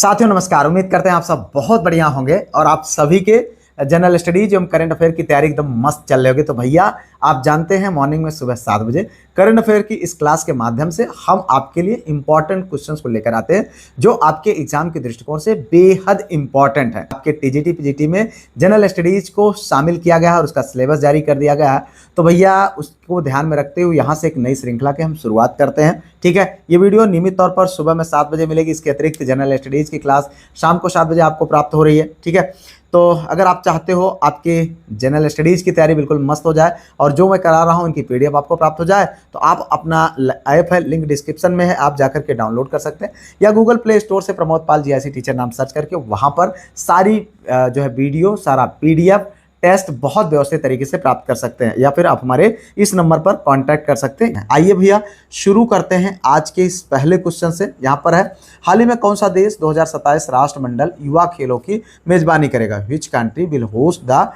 साथियों नमस्कार। उम्मीद करते हैं आप सब बहुत बढ़िया होंगे और आप सभी के जनरल स्टडीज एवं करंट अफेयर की तैयारी एकदम मस्त चल रही होगी। तो भैया आप जानते हैं मॉर्निंग में सुबह 7 बजे करंट अफेयर की इस क्लास के माध्यम से हम आपके लिए इंपॉर्टेंट क्वेश्चंस को लेकर आते हैं जो आपके एग्जाम के दृष्टिकोण से बेहद इंपॉर्टेंट है। आपके टीजीटी पीजीटी में जनरल स्टडीज को शामिल किया गया है और उसका सिलेबस जारी कर दिया गया है। तो भैया उसको ध्यान में रखते हुए यहाँ से एक नई श्रृंखला की हम शुरुआत करते हैं। ठीक है, ये वीडियो नियमित तौर पर सुबह में 7 बजे मिलेगी। इसके अतिरिक्त जनरल स्टडीज की क्लास शाम को 7 बजे आपको प्राप्त हो रही है। ठीक है, तो अगर आप चाहते हो आपके जनरल स्टडीज की तैयारी बिल्कुल मस्त हो जाए और जो मैं करा रहा हूँ इनकी पीडीएफ आपको प्राप्त हो जाए तो आप अपना ऐप है, लिंक डिस्क्रिप्शन में है, आप जाकर के डाउनलोड कर सकते हैं या गूगल प्ले स्टोर से प्रमोद पाल जीआईसी टीचर नाम सर्च करके वहाँ पर सारी जो है वीडियो, सारा पीडीएफ टेस्ट बहुत व्यवस्थित तरीके से प्राप्त कर सकते हैं या फिर आप हमारे इस नंबर पर कांटेक्ट कर सकते हैं। आइए भैया शुरू करते हैं आज के इस पहले क्वेश्चन से। यहाँ पर है, हाल ही में कौन सा देश 2027 राष्ट्रमंडल युवा खेलों की मेजबानी करेगा? Which country will host the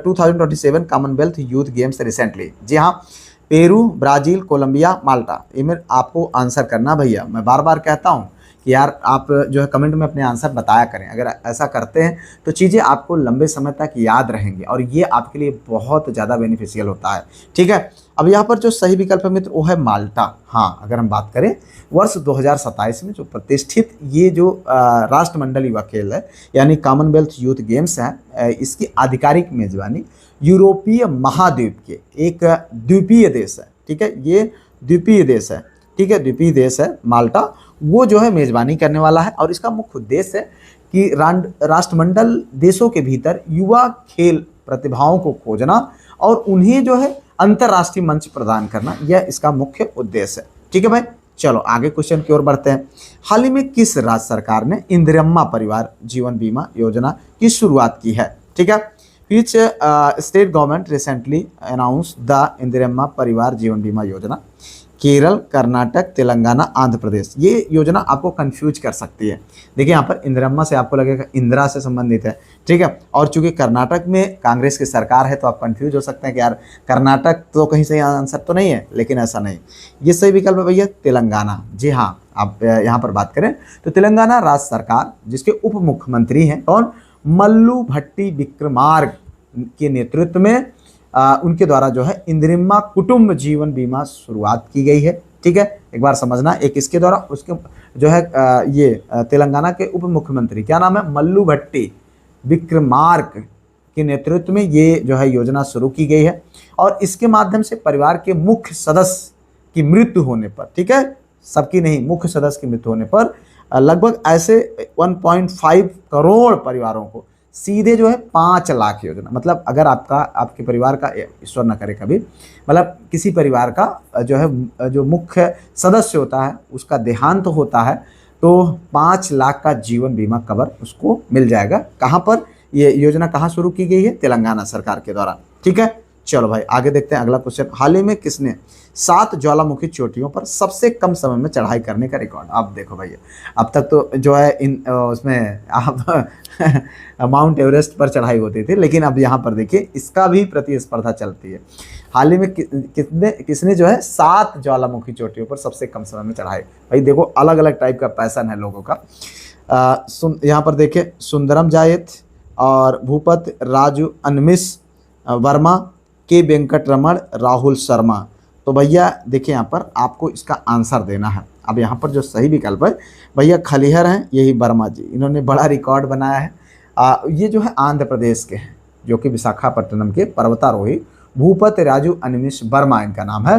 2027 Commonwealth Youth Games recently? जी हाँ, पेरू, ब्राजील, कोलंबिया, माल्टा। इनमें आपको आंसर करना भैया। मैं बार बार कहता हूँ कि यार आप जो है कमेंट में अपने आंसर बताया करें। अगर ऐसा करते हैं तो चीज़ें आपको लंबे समय तक याद रहेंगी और ये आपके लिए बहुत ज़्यादा बेनिफिशियल होता है। ठीक है, अब यहाँ पर जो सही विकल्प है मित्र वो है माल्टा। हाँ, अगर हम बात करें वर्ष 2027 में जो प्रतिष्ठित ये जो राष्ट्रमंडल युवा खेल है यानी कॉमनवेल्थ यूथ गेम्स है, इसकी आधिकारिक मेजबानी यूरोपीय महाद्वीप के एक द्वीपीय देश है। ठीक है, ये द्वीपीय देश है। ठीक है, द्वीपीय देश है माल्टा, वो जो है मेजबानी करने वाला है और इसका मुख्य उद्देश्य है कि राष्ट्रमंडल देशों के भीतर युवा खेल प्रतिभाओं को खोजना और उन्हें जो है अंतर्राष्ट्रीय मंच प्रदान करना, यह इसका मुख्य उद्देश्य है। ठीक है भाई, चलो आगे क्वेश्चन की ओर बढ़ते हैं। हाल ही में किस राज्य सरकार ने इंदिरम्मा परिवार जीवन बीमा योजना की शुरुआत की है? ठीक है, विच state government recently announce the Indiramma परिवार जीवन बीमा योजना? केरल, कर्नाटक, तेलंगाना, आंध्र प्रदेश। ये योजना आपको कंफ्यूज कर सकती है। देखिए यहाँ पर इंदिरम्मा से आपको लगेगा इंदिरा से संबंधित है। ठीक है, और चूंकि कर्नाटक में कांग्रेस की सरकार है तो आप कंफ्यूज हो सकते हैं कि यार कर्नाटक तो कहीं से आंसर तो नहीं है, लेकिन ऐसा नहीं। ये सही विकल्प है भैया तेलंगाना। जी हाँ, आप यहाँ पर बात करें तो तेलंगाना राज्य सरकार जिसके उप मुख्यमंत्री हैं कौन? मल्लू भट्टी विक्रमार्क के नेतृत्व में उनके द्वारा जो है इंदिरम्मा कुटुंब जीवन बीमा शुरुआत की गई है। ठीक है, एक बार समझना, एक इसके द्वारा उसके जो है ये तेलंगाना के उप मुख्यमंत्री क्या नाम है? मल्लू भट्टी विक्रमार्क के नेतृत्व में ये जो है योजना शुरू की गई है और इसके माध्यम से परिवार के मुख्य सदस्य की मृत्यु होने पर, ठीक है, सबकी नहीं, मुख्य सदस्य की मृत्यु होने पर लगभग ऐसे 1.5 करोड़ परिवारों को सीधे जो है 5 लाख योजना, मतलब अगर आपके परिवार का, ईश्वर न करे कभी, मतलब किसी परिवार का जो है जो मुख्य सदस्य होता है उसका देहांत होता है तो 5 लाख का जीवन बीमा कवर उसको मिल जाएगा। कहाँ पर ये योजना कहाँ शुरू की गई है? तेलंगाना सरकार के द्वारा। ठीक है, चलो भाई आगे देखते हैं अगला क्वेश्चन। हाल ही में किसने 7 ज्वालामुखी चोटियों पर सबसे कम समय में चढ़ाई करने का रिकॉर्ड? आप देखो भैया, अब तक तो जो है उसमें आप माउंट एवरेस्ट पर चढ़ाई होती थी, लेकिन अब यहाँ पर देखिए इसका भी प्रतिस्पर्धा चलती है। हाल ही में किसने जो है 7 ज्वालामुखी चोटियों पर सबसे कम समय में चढ़ाई? भाई देखो अलग अलग टाइप का पैसन है लोगों का। यहाँ पर देखिए सुंदरम जायत और भूपत राजू अनमिश वर्मा, के वेंकटरमण, राहुल शर्मा। तो भैया देखिए यहाँ पर आपको इसका आंसर देना है। अब यहाँ पर जो सही विकल्प है भैया खलिहर हैं, यही वर्मा जी, इन्होंने बड़ा रिकॉर्ड बनाया है। ये जो है आंध्र प्रदेश के हैं जो कि विशाखापट्टनम के पर्वतारोही भूपत राजू अनिमिश वर्मा इनका नाम है।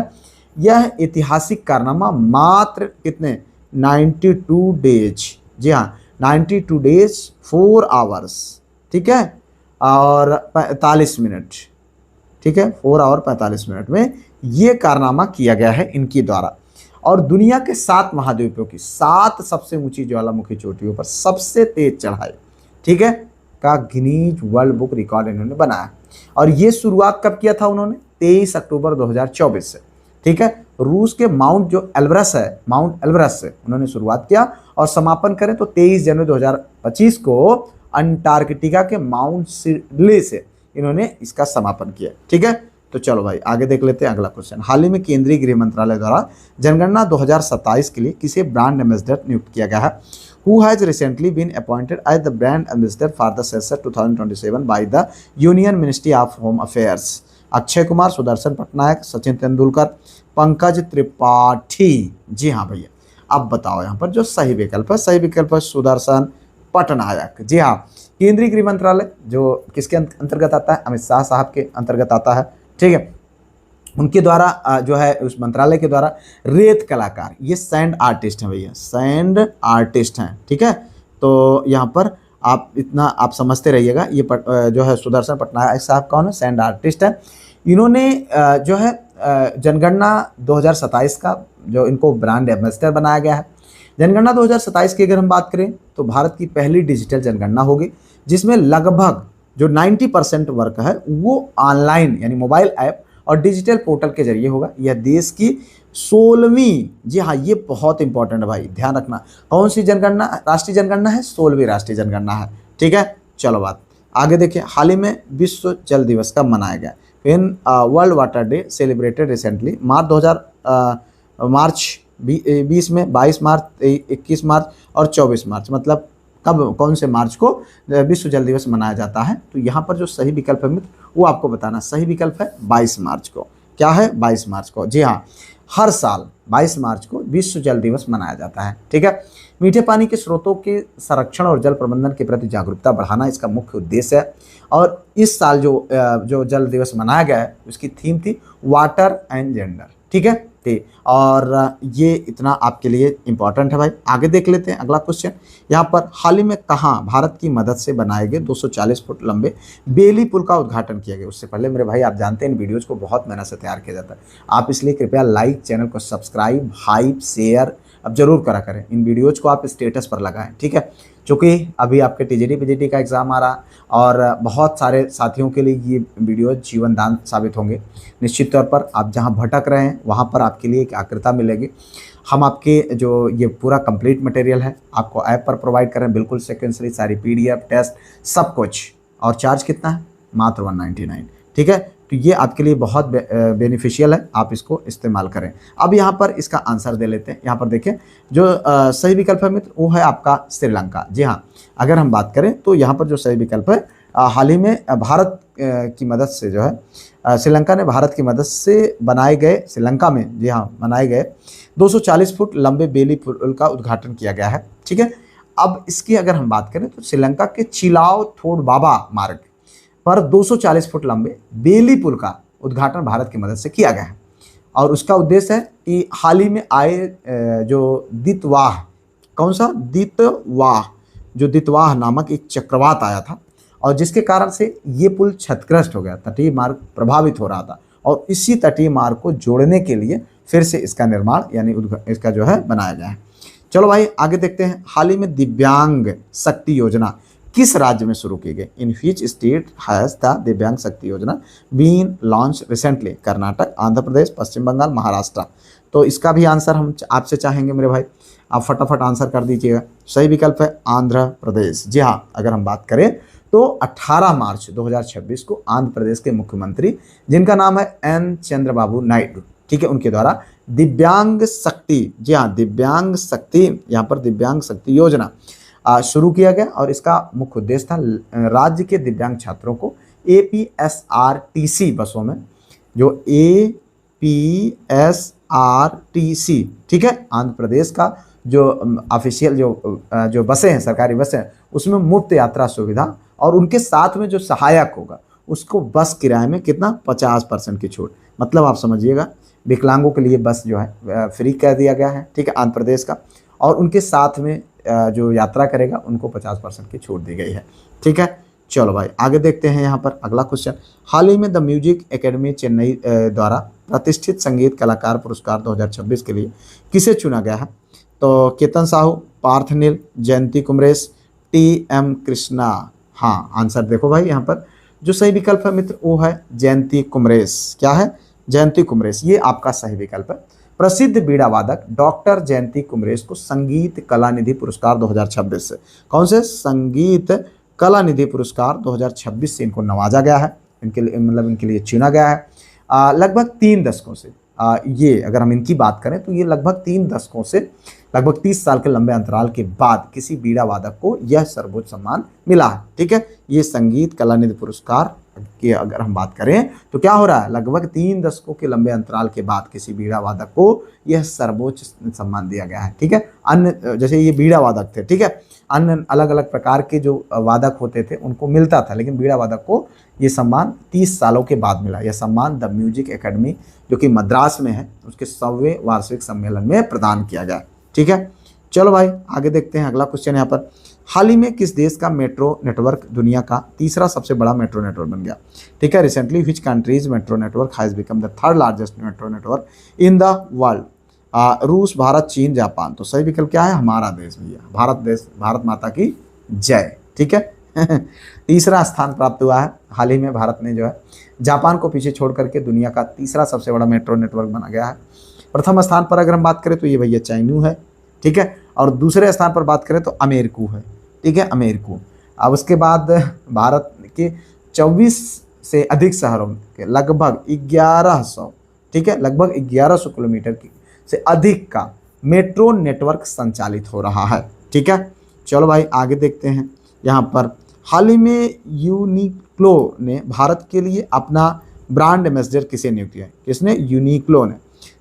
यह ऐतिहासिक कारनामा मात्र कितने 92 डेज, जी हाँ 92 डेज 4 आवर्स, ठीक है, और 45 मिनट, ठीक है, 4 आवर 45 मिनट में ये कारनामा किया गया है इनकी द्वारा। और दुनिया के 7 महाद्वीपों की 7 सबसे ऊंची ज्वालामुखी चोटियों पर सबसे तेज चढ़ाई, ठीक है, का गिनीज वर्ल्ड बुक रिकॉर्ड इन्होंने बनाया। और ये शुरुआत कब किया था उन्होंने? 23 अक्टूबर 2024 से। ठीक है, रूस के माउंट जो एल्ब्रस है, माउंट एल्ब्रस से उन्होंने शुरुआत किया और समापन करें तो 23 जनवरी 2025 को अंटार्कटिका के माउंट सिडले से इन्होंने इसका समापन किया। ठीक है, तो चलो भाई आगे देख लेते हैं अगला क्वेश्चन। हाल ही में केंद्रीय गृह मंत्रालय द्वारा जनगणना 2027 के लिए किसे ब्रांड एम्बेसडर नियुक्त किया गया है? who has recently been appointed as the brand ambassador for the Sesar 2027 by the Union Ministry of Home Affairs? Akshay Kumar, Sudarshan Patnaik, Sachin Tendulkar, Pankaj Tripathi. जी हाँ भैया, अब बताओ यहाँ पर जो सही विकल्प है, सही विकल्प है सुदर्शन पटनायक। जी हाँ, केंद्रीय गृह मंत्रालय जो किसके अंतर्गत आता है, अमित शाह साहब के अंतर्गत आता है। ठीक है, उनके द्वारा जो है उस मंत्रालय के द्वारा रेत कलाकार, ये सैंड आर्टिस्ट हैं भैया, सैंड आर्टिस्ट हैं। ठीक है, तो यहाँ पर आप इतना आप समझते रहिएगा, ये जो है सुदर्शन पटनायक साहब कौन है, सैंड आर्टिस्ट है। इन्होंने जो है जनगणना 2027 का जो इनको ब्रांड एम्बेसडर बनाया गया है। जनगणना 2027 की अगर हम बात करें तो भारत की पहली डिजिटल जनगणना होगी, जिसमें लगभग जो 90% वर्क है वो ऑनलाइन यानी मोबाइल ऐप और डिजिटल पोर्टल के जरिए होगा। यह देश की 16वीं, जी हाँ ये बहुत इंपॉर्टेंट है भाई, ध्यान रखना, कौन सी जनगणना, राष्ट्रीय जनगणना है, 16वीं राष्ट्रीय जनगणना है। ठीक है, चलो बात आगे देखिए। हाल ही में विश्व जल दिवस कब मनाया गया? In world water day celebrated recently March 2020 में, 22 मार्च, 21 मार्च और 24 मार्च, मतलब कब, कौन से मार्च को विश्व जल दिवस मनाया जाता है? तो यहाँ पर जो सही विकल्प है मित्र वो आपको बताना, सही विकल्प है 22 मार्च को। क्या है? 22 मार्च को। जी हाँ, हर साल 22 मार्च को विश्व जल दिवस मनाया जाता है। ठीक है, मीठे पानी के स्रोतों के संरक्षण और जल प्रबंधन के प्रति जागरूकता बढ़ाना इसका मुख्य उद्देश्य है। और इस साल जो जल दिवस मनाया गया है उसकी थीम थी वाटर एंड जेंडर। ठीक है, ठीक, और ये इतना आपके लिए इंपॉर्टेंट है भाई। आगे देख लेते हैं अगला क्वेश्चन। यहाँ पर हाल ही में कहाँ भारत की मदद से बनाए गए 240 फुट लंबे बेली पुल का उद्घाटन किया गया? उससे पहले मेरे भाई आप जानते हैं इन वीडियोज़ को बहुत मेहनत से तैयार किया जाता है, आप इसलिए कृपया लाइक, चैनल को सब्सक्राइब, हाइप, शेयर अब जरूर करा करें। इन वीडियोज़ को आप स्टेटस पर लगाएं। ठीक है, चूँकि अभी आपके टीजीटी पीजीटी का एग्ज़ाम आ रहा और बहुत सारे साथियों के लिए ये वीडियो जीवन दान साबित होंगे। निश्चित तौर पर आप जहां भटक रहे हैं वहां पर आपके लिए एक आकृता मिलेगी। हम आपके जो ये पूरा कंप्लीट मटेरियल है आपको ऐप पर प्रोवाइड कर रहे हैं, बिल्कुल सेकेंसरी, सारी पीडीएफ, टेस्ट, सब कुछ। और चार्ज कितना है? मात्र 199। ठीक है, तो ये आपके लिए बहुत बेनिफिशियल है, आप इसको इस्तेमाल करें। अब यहाँ पर इसका आंसर दे लेते हैं। यहाँ पर देखें जो सही विकल्प है मित्र वो है आपका श्रीलंका। जी हाँ, अगर हम बात करें तो यहाँ पर जो सही विकल्प है हाल ही में भारत की मदद से जो है श्रीलंका ने भारत की मदद से बनाए गए, श्रीलंका में जी हाँ बनाए गए 240 फुट लंबे बेली पुल का उद्घाटन किया गया है। ठीक है, अब इसकी अगर हम बात करें तो श्रीलंका के चिलाव थोडबाबा मार्ग पर 240 फुट लंबे बेली पुल का उद्घाटन भारत की मदद से किया गया है। और उसका उद्देश्य है कि हाल ही में आए जो दितवाह, कौन सा? दितवाह, जो दितवाह नामक एक चक्रवात आया था और जिसके कारण से ये पुल क्षतिग्रस्त हो गया, तटीय मार्ग प्रभावित हो रहा था और इसी तटीय मार्ग को जोड़ने के लिए फिर से इसका निर्माण यानी इसका जो है बनाया गया है। चलो भाई आगे देखते हैं। हाल ही में दिव्यांग शक्ति योजना किस राज्य में शुरू की गई? In which state has the Divyang Shakti Yojana been launch recently? Karnataka, Andhra Pradesh, Paschim Bangal, Maharashtra. तो इसका भी आंसर हम आपसे चाहेंगे मेरे भाई, आप फटाफट आंसर कर दीजिएगा। सही विकल्प है आंध्र प्रदेश। जी हाँ, अगर हम बात करें तो 18 मार्च 2026 को आंध्र प्रदेश के मुख्यमंत्री जिनका नाम है एन चंद्रबाबू नायडू, ठीक है, उनके द्वारा दिव्यांग शक्ति, जी हाँ दिव्यांग शक्ति, यहाँ पर दिव्यांग शक्ति योजना शुरू किया गया और इसका मुख्य उद्देश्य था राज्य के दिव्यांग छात्रों को APSRTC बसों में, जो APSRTC, ठीक है, आंध्र प्रदेश का जो ऑफिशियल जो बसें हैं, सरकारी बसें हैं, उसमें मुफ्त यात्रा सुविधा और उनके साथ में जो सहायक होगा उसको बस किराए में कितना 50% की छूट। मतलब आप समझिएगा विकलांगों के लिए बस जो है फ्री कर दिया गया है, ठीक है, आंध्र प्रदेश का, और उनके साथ में जो यात्रा करेगा उनको 50% की छूट दी गई है। ठीक है, चलो भाई आगे देखते हैं। यहाँ पर अगला क्वेश्चन, हाल ही में द म्यूजिक एकेडमी चेन्नई द्वारा प्रतिष्ठित संगीत कलाकार पुरस्कार 2026 के लिए किसे चुना गया है? तो केतन साहू, पार्थ नील, जयंती कुमरेश, TM कृष्णा। हाँ, आंसर देखो भाई, यहाँ पर जो सही विकल्प है मित्र वो है जयंती कुमरेश। क्या है? जयंती कुमरेश, ये आपका सही विकल्प है। प्रसिद्ध बीड़ा वादक डॉक्टर जयंती कुमरेश को संगीत कला निधि पुरस्कार 2026 से, कौन से? संगीत कला निधि पुरस्कार 2026 से इनको नवाजा गया है, इनके लिए मतलब इनके लिए चुना गया है। लगभग 3 दशकों से ये अगर हम इनकी बात करें तो ये लगभग 3 दशकों से लगभग 30 साल के लंबे अंतराल के बाद किसी बीड़ा वादक को यह सर्वोच्च सम्मान मिला है। ठीक है, ये संगीत कलानिधि पुरस्कार की अगर हम बात करें तो क्या हो रहा है, लगभग 3 दशकों के लंबे अंतराल के बाद किसी बीड़ा वादक को यह सर्वोच्च सम्मान दिया गया है। ठीक है, अन्य जैसे ये बीड़ा वादक थे, ठीक है, अन्य अलग अलग प्रकार के जो वादक होते थे उनको मिलता था, लेकिन बीड़ा वादक को ये सम्मान 30 सालों के बाद मिला। यह सम्मान द म्यूजिक एकेडमी जो कि मद्रास में है उसके 100वें वार्षिक सम्मेलन में प्रदान किया गया। ठीक है, चलो भाई आगे देखते हैं। अगला क्वेश्चन यहाँ पर, हाल ही में किस देश का मेट्रो नेटवर्क दुनिया का तीसरा सबसे बड़ा मेट्रो नेटवर्क बन गया? ठीक है, recently which countries metro network has become the third largest metro network in the world? रूस, भारत, चीन, जापान। तो सही विकल्प क्या है? हमारा देश भैया, भारत देश, भारत माता की जय। ठीक है तीसरा स्थान प्राप्त हुआ है। हाल ही में भारत ने जो है जापान को पीछे छोड़ करके दुनिया का तीसरा सबसे बड़ा मेट्रो नेटवर्क बना गया है। प्रथम स्थान पर अगर हम बात करें तो ये भैया चाइनू है। ठीक है, और दूसरे स्थान पर बात करें तो अमेरिकू है। ठीक है, अमेरिकू। अब उसके बाद भारत के 24 से अधिक शहरों के लगभग 1100, ठीक है, लगभग 1100 किलोमीटर की से अधिक का मेट्रो नेटवर्क संचालित हो रहा है। ठीक है, चलो भाई आगे देखते हैं। यहाँ पर हाल ही में यूनिक्लो ने भारत के लिए अपना ब्रांड एम्बेसडर किसे नियुक्त किया? किसने? यूनिक्लो ने।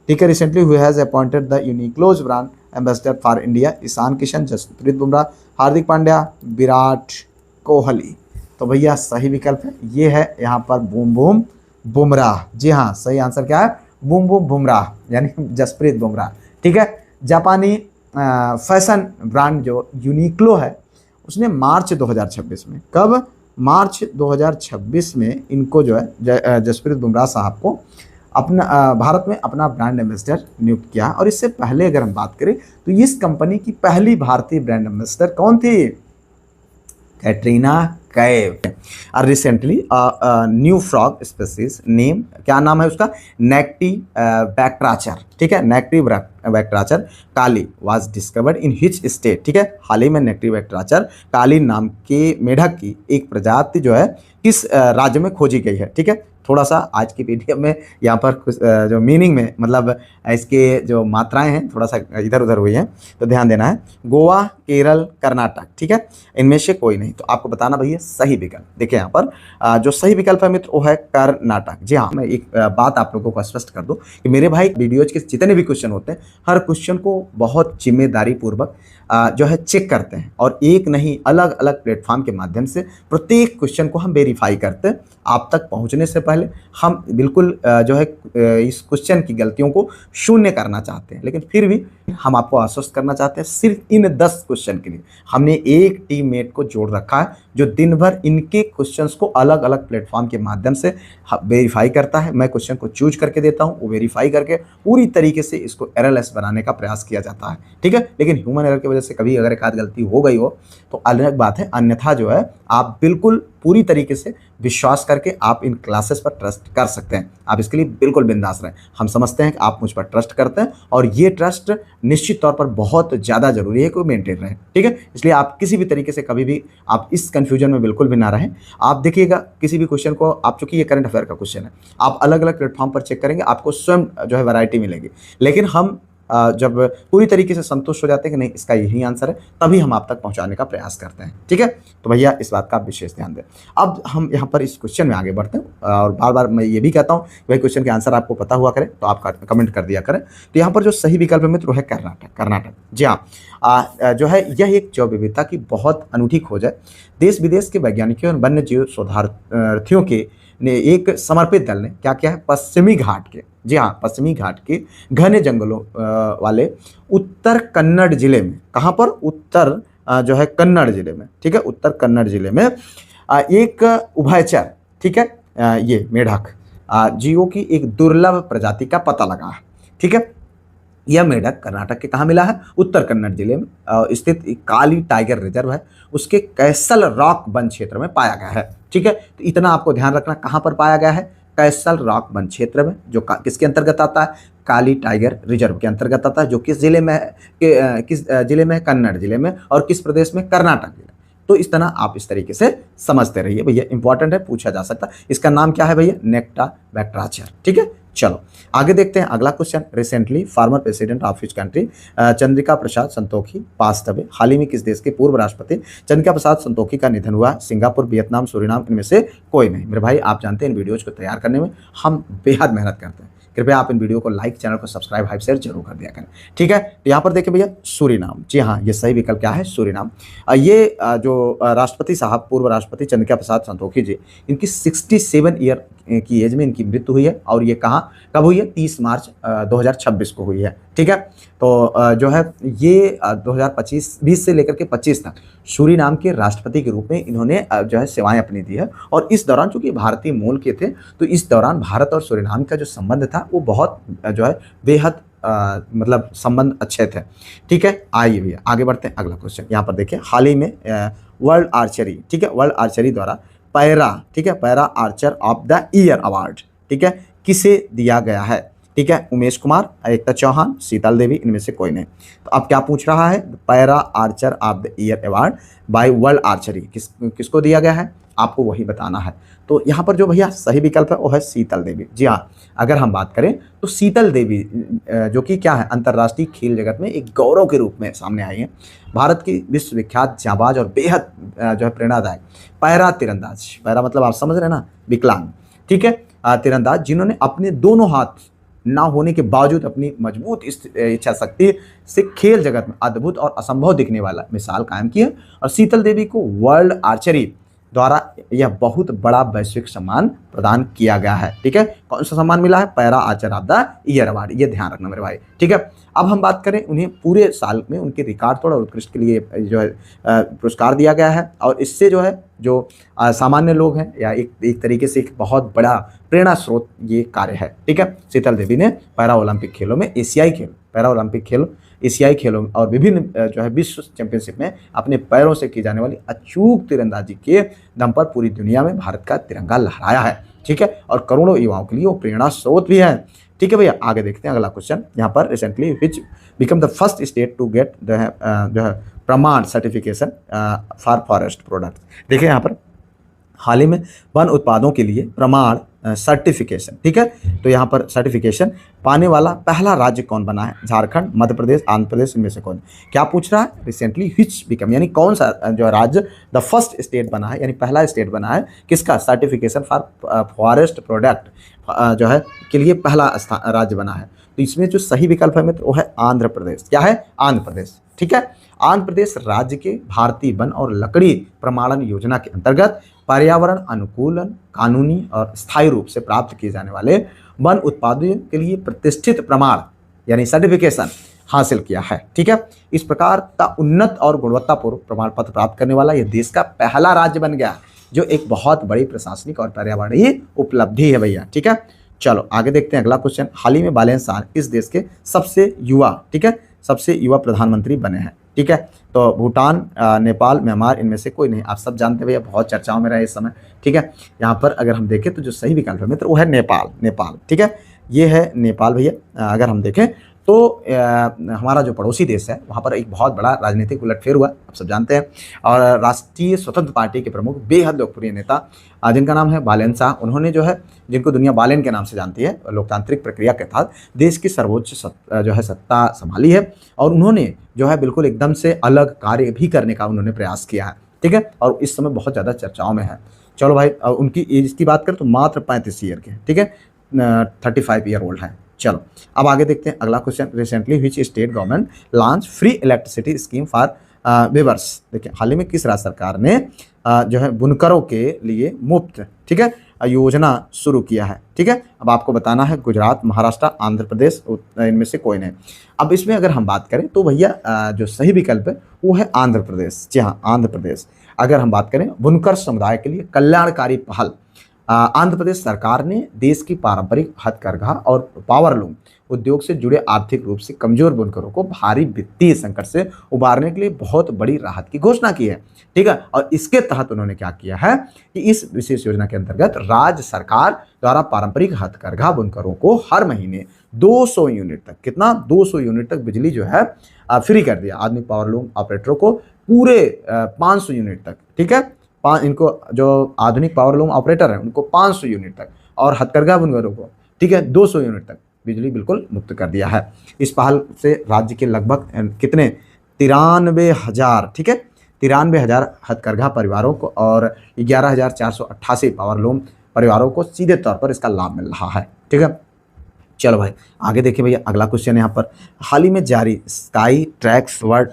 ठीक है, recently who has appointed the Uniqlo's brand ambassador for India? Ishan Kishan, Jasprit Bumrah, Hardik Pandya, Virat Kohli. तो भैया सही विकल्प है, ये है यहाँ पर बूम बूम बुमराह। जी हाँ, सही आंसर क्या है? बूम बूम बुमराह, यानी जसप्रीत बुमराह। ठीक है, जापानी फैशन ब्रांड जो यूनिक्लो है उसने मार्च 2026 में, कब? मार्च 2026 में इनको जो है जसप्रीत बुमराह साहब को अपना भारत में अपना ब्रांड एम्बेसडर नियुक्त किया। और इससे पहले अगर हम बात करें तो इस कंपनी की पहली भारतीय ब्रांड एम्बेसडर कौन थी? कैटरीना कैफ। और recently new frog species name, क्या नाम है उसका? Nyctibatrachus. ठीक है, Nyctibatrachus Kali was discovered in which state? ठीक है, हाल ही में नेक्टी बैक्ट्राचर काली नाम के मेढक की एक प्रजाति जो है किस राज्य में खोजी गई है? ठीक है, थोड़ा सा आज की पीडीएफ में यहाँ पर कुछ जो मीनिंग में मतलब इसके जो मात्राएं हैं थोड़ा सा इधर उधर हुई हैं, तो ध्यान देना है। गोवा, केरल, कर्नाटक। ठीक है, इनमें से कोई नहीं, तो आपको बताना भैया सही विकल्प। देखिए यहाँ पर जो सही विकल्प है मित्र वो है कर्नाटक। जी हाँ, मैं एक बात आप लोगों को स्पष्ट कर दूँ कि मेरे भाई वीडियोज के जितने भी क्वेश्चन होते हैं हर क्वेश्चन को बहुत जिम्मेदारी पूर्वक जो है चेक करते हैं, और एक नहीं अलग अलग प्लेटफॉर्म के माध्यम से प्रत्येक क्वेश्चन को हम वेरीफाई करते हैं। आप तक पहुंचने से पहले हम बिल्कुल जो है इस क्वेश्चन की गलतियों को शून्य करना चाहते हैं, लेकिन फिर भी हम आपको आश्वस्त करना चाहते हैं सिर्फ इन 10 क्वेश्चन के लिए हमने एक टीममेट को जोड़ रखा है जो दिन भर इनके क्वेश्चंस को अलग अलग प्लेटफॉर्म के माध्यम से वेरीफाई करता है। मैं क्वेश्चन को चूज करके देता हूं, वो वेरीफाई करके पूरी तरीके से इसको एररलेस बनाने का प्रयास किया जाता है। ठीक है, लेकिन ह्यूमन एरर की वजह से कभी अगर एक आध गलती हो गई हो तो अलग बात है, अन्यथा जो है आप बिल्कुल पूरी तरीके से विश्वास करके आप इन क्लासेस पर ट्रस्ट कर सकते हैं। आप इसके लिए बिल्कुल बिंदास रहें। हम समझते हैं कि आप मुझ पर ट्रस्ट करते हैं और ये ट्रस्ट निश्चित तौर पर बहुत ज़्यादा जरूरी है कि मेंटेन रहे। ठीक है, इसलिए आप किसी भी तरीके से कभी भी आप इस कंफ्यूजन में बिल्कुल भी ना रहें। आप देखिएगा किसी भी क्वेश्चन को, आप चूंकि ये करंट अफेयर का क्वेश्चन है, आप अलग अलग प्लेटफॉर्म पर चेक करेंगे, आपको स्वयं जो है वैरायटी मिलेगी, लेकिन हम जब पूरी तरीके से संतुष्ट हो जाते हैं कि नहीं इसका यही आंसर है, तभी हम आप तक पहुंचाने का प्रयास करते हैं। ठीक है, तो भैया इस बात का आप विशेष ध्यान दें। अब हम यहाँ पर इस क्वेश्चन में आगे बढ़ते हैं, और बार बार मैं ये भी कहता हूँ वही क्वेश्चन के आंसर आपको पता हुआ करें तो आप कमेंट कर दिया करें। तो यहाँ पर जो सही विकल्प है मित्र वो है कर्नाटक। कर्नाटक, जी हाँ, जो है यह एक जैव विविधता की बहुत अनूठी खोज है। देश विदेश के वैज्ञानिकों और वन्य जीव शोधार्थियों के ने एक समर्पित दल ने क्या किया है? पश्चिमी घाट के, जी हाँ, पश्चिमी घाट के घने जंगलों वाले उत्तर कन्नड़ जिले में, कहाँ पर? उत्तर जो है कन्नड़ जिले में। ठीक है, उत्तर कन्नड़ जिले में एक उभयचर, ठीक है, ये मेढक जीवों की एक दुर्लभ प्रजाति का पता लगा है। ठीक है, यह मेढक कर्नाटक के कहाँ मिला है? उत्तर कन्नड़ जिले में स्थित एक काली टाइगर रिजर्व है, उसके कैसल रॉक वन क्षेत्र में पाया गया है। ठीक है, तो इतना आपको ध्यान रखना, कहाँ पर पाया गया है? कैसल रॉक वन क्षेत्र में, जो किसके अंतर्गत आता है? काली टाइगर रिजर्व के अंतर्गत आता है, जो किस जिले में है? किस जिले में है? कन्नड़ जिले में। और किस प्रदेश में? कर्नाटक जिले। तो इस तरह आप इस तरीके से समझते रहिए भैया, इंपॉर्टेंट है, पूछा जा सकता है। इसका नाम क्या है भैया? नेक्टा बैक्ट्राचर। ठीक है, चलो आगे देखते हैं अगला question. Recently former president of which country Chandrika Prasad Santokhi passed away. हाल ही में किस देश के पूर्व राष्ट्रपति चंद्रिका प्रसाद संतोखी का निधन हुआ? सिंगापुर, वियतनाम, सूरीनाम, इनमें से कोई नहीं। मेरे भाई आप जानते हैं इन वीडियोज को तैयार करने में हम बेहद मेहनत करते हैं। कृपया आप इन वीडियो को लाइक, चैनल को सब्सक्राइब, हाइप, शेयर जरूर कर दिया करें। ठीक है, तो यहाँ पर देखिए भैया सूरीनाम, जी हाँ ये सही विकल्प क्या है? सूरीनाम। ये जो राष्ट्रपति साहब, पूर्व राष्ट्रपति चंद्रिका प्रसाद संतोखी जी, इनकी 67 ईयर की एज में इनकी मृत्यु हुई है। और ये कहाँ कब हुई है? 30 मार्च 2026 को हुई है। ठीक है, तो जो है ये 2020 से लेकर के 25 तक सूरीनाम के राष्ट्रपति के रूप में इन्होंने जो है सेवाएं अपनी दी है। और इस दौरान चूंकि भारतीय मूल के थे, तो इस दौरान भारत और सूरीनाम का जो संबंध था वो बहुत जो है बेहद मतलब संबंध अच्छे थे। ठीक है, आइए भैया आगे बढ़ते हैं। अगला क्वेश्चन यहाँ पर देखिए, हाल ही में वर्ल्ड आर्चरी, ठीक है, वर्ल्ड आर्चरी द्वारा पैरा, ठीक है, para Archer of the year award, ठीक है, किसे दिया गया है? ठीक है, उमेश कुमार, एकता चौहान, शीतल देवी, इनमें से कोई नहीं। तो अब क्या पूछ रहा है? Para Archer of the year award bye world archery किसको दिया गया है? आपको वही बताना है। तो यहाँ पर जो भैया सही विकल्प है वो है शीतल देवी। जी हाँ, अगर हम बात करें तो शीतल देवी जो कि क्या है, अंतर्राष्ट्रीय खेल जगत में एक गौरव के रूप में सामने आई है। भारत की विश्वविख्यात जाबाज और बेहद जो है प्रेरणादायक पैरा तीरंदाज, पैरा मतलब आप समझ रहे हैं ना, विकलांग, ठीक है, तीरंदाज, जिन्होंने अपने दोनों हाथ ना होने के बावजूद अपनी मजबूत इच्छा शक्ति से खेल जगत में अद्भुत और असंभव दिखने वाला मिसाल कायम की है। और शीतल देवी को वर्ल्ड आर्चरी द्वारा यह बहुत बड़ा वैश्विक सम्मान प्रदान किया गया है। ठीक है, कौन सा सम्मान मिला है? Para Archer of the year award, ये ध्यान रखना मेरे भाई। ठीक है, अब हम बात करें, उन्हें पूरे साल में उनके रिकॉर्ड तोड़ और उत्कृष्ट के लिए जो है पुरस्कार दिया गया है। और इससे जो है जो सामान्य लोग हैं या एक तरीके से एक बहुत बड़ा प्रेरणा स्रोत ये कार्य है। ठीक है, शीतल देवी ने पैरा ओलंपिक खेलों में एशियाई खेल, पैरा ओलंपिक खेल, एशियाई खेलों और विभिन्न जो है विश्व चैंपियनशिप में अपने पैरों से की जाने वाली अचूक तीरंदाजी के दम पर पूरी दुनिया में भारत का तिरंगा लहराया है। ठीक है, और करोड़ों युवाओं के लिए वो प्रेरणा स्रोत भी है। ठीक है भैया, आगे देखते हैं अगला क्वेश्चन। यहाँ पर recently which become the first state to get जो है प्रमाण सर्टिफिकेशन फॉर फॉरेस्ट प्रोडक्ट। देखिए यहाँ पर हाल ही में वन उत्पादों के लिए प्रमाण सर्टिफिकेशन, ठीक है, तो यहाँ पर सर्टिफिकेशन पाने वाला पहला राज्य कौन बना है? झारखंड, मध्य प्रदेश, आंध्र प्रदेश, इनमें से कौन? क्या पूछ रहा है? रिसेंटली विच बिकम, यानी कौन सा जो राज्य द फर्स्ट स्टेट बना है, यानी पहला स्टेट बना है किसका? सर्टिफिकेशन फॉर फॉरेस्ट प्रोडक्ट जो है के लिए पहला राज्य बना है। तो इसमें जो सही विकल्प है मित्र वो है आंध्र प्रदेश। क्या है? आंध्र प्रदेश। ठीक है, आंध्र प्रदेश राज्य के भारतीय वन और लकड़ी प्रमाणन योजना के अंतर्गत पर्यावरण अनुकूलन, कानूनी और स्थायी रूप से प्राप्त किए जाने वाले वन उत्पादों के लिए प्रतिष्ठित प्रमाण यानी सर्टिफिकेशन हासिल किया है। ठीक है, इस प्रकार का उन्नत और गुणवत्तापूर्ण प्रमाण पत्र प्राप्त करने वाला यह देश का पहला राज्य बन गया, जो एक बहुत बड़ी प्रशासनिक और पर्यावरणीय उपलब्धि है भैया। ठीक है, चलो आगे देखते हैं अगला क्वेश्चन। हाल ही में बालेंसार इस देश के सबसे युवा, ठीक है, सबसे युवा प्रधानमंत्री बने हैं। ठीक है, तो भूटान, नेपाल, म्यांमार, इनमें से कोई नहीं। आप सब जानते हैं भैया, बहुत चर्चाओं में रहा है इस समय। ठीक है, यहाँ पर अगर हम देखें तो जो सही विकल्प है मित्र वो है नेपाल। नेपाल, ठीक है, ये है नेपाल भैया। अगर हम देखें तो हमारा जो पड़ोसी देश है वहाँ पर एक बहुत बड़ा राजनीतिक उलटफेर हुआ, आप सब जानते हैं। और राष्ट्रीय स्वतंत्र पार्टी के प्रमुख बेहद लोकप्रिय नेता जिनका नाम है बालेन शाह, उन्होंने जो है, जिनको दुनिया बालेन के नाम से जानती है, लोकतांत्रिक प्रक्रिया के तहत देश की सर्वोच्च जो है सत्ता संभाली है। और उन्होंने जो है बिल्कुल एकदम से अलग कार्य भी करने का उन्होंने प्रयास किया है। ठीक है, और इस समय बहुत ज़्यादा चर्चाओं में है। चलो भाई, उनकी एज की बात करें तो मात्र 35 ईयर के, ठीक है, 35 ईयर ओल्ड है। चलो अब आगे देखते हैं अगला question. Recently which state government launch free electricity scheme for weavers. देखिए हाल ही में किस राज्य सरकार ने जो है बुनकरों के लिए मुफ्त, ठीक है, योजना शुरू किया है। ठीक है, अब आपको बताना है गुजरात, महाराष्ट्र, आंध्र प्रदेश, इनमें से कोई नहीं। अब इसमें अगर हम बात करें तो भैया जो सही विकल्प है वो है आंध्र प्रदेश। जी हाँ, आंध्र प्रदेश। अगर हम बात करें बुनकर समुदाय के लिए कल्याणकारी पहल, आंध्र प्रदेश सरकार ने देश की पारंपरिक हथकरघा और पावरलूम उद्योग से जुड़े आर्थिक रूप से कमजोर बुनकरों को भारी वित्तीय संकट से उबारने के लिए बहुत बड़ी राहत की घोषणा की है। ठीक है, और इसके तहत उन्होंने क्या किया है कि इस विशेष योजना के अंतर्गत राज्य सरकार द्वारा पारंपरिक हथकरघा बुनकरों को हर महीने 200 यूनिट तक, कितना, 200 यूनिट तक बिजली जो है फ्री कर दिया। आधुनिक पावरलूम ऑपरेटरों को पूरे 500 यूनिट तक, ठीक है, इनको जो आधुनिक पावरलूम ऑपरेटर हैं उनको 500 यूनिट तक, और हथकरघा बुनकरों को ठीक है, 200 यूनिट तक बिजली बिल्कुल मुक्त कर दिया है। इस पहल से राज्य के लगभग कितने 93,000, ठीक है, 93,000 हथकरघा परिवारों को और 11,488 पावरलूम परिवारों को सीधे तौर पर इसका लाभ मिल रहा है। ठीक है, चलो भाई आगे देखिए भैया, अगला क्वेश्चन यहाँ पर हाल ही में जारी स्काई ट्रैक्स वर्ल्ड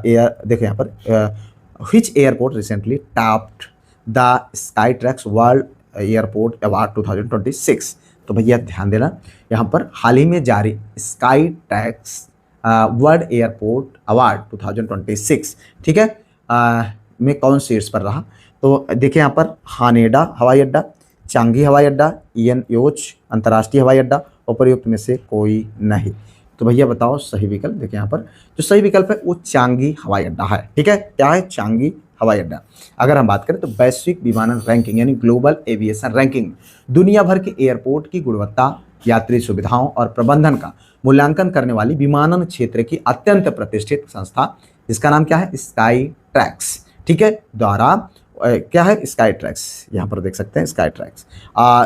एयर, देखिए यहाँ पर which airport recently topped the sky tracks world airport award 2026। तो भैया ध्यान देना, यहाँ पर हाल ही में जारी sky tracks world airport award 2026, ठीक है, में कौन शीर्ष पर रहा। तो देखिए यहाँ पर हानेडा हवाई अड्डा, चांगी हवाई अड्डा, ईएन योच अंतर्राष्ट्रीय हवाई अड्डा, उपर्युक्त में से कोई नहीं। तो भैया बताओ सही विकल्प। देखिए यहाँ पर जो सही विकल्प है वो चांगी हवाई अड्डा है। ठीक है, क्या है, चांगी हवाई अड्डा। अगर हम बात करें तो वैश्विक विमानन रैंकिंग यानी ग्लोबल एविएशन रैंकिंग दुनिया भर के एयरपोर्ट की गुणवत्ता, यात्री सुविधाओं और प्रबंधन का मूल्यांकन करने वाली विमानन क्षेत्र की अत्यंत प्रतिष्ठित संस्था, जिसका नाम क्या है, स्काई ट्रैक्स, ठीक है, द्वारा क्या है, स्काई ट्रैक्स, यहाँ पर देख सकते हैं स्काई ट्रैक्स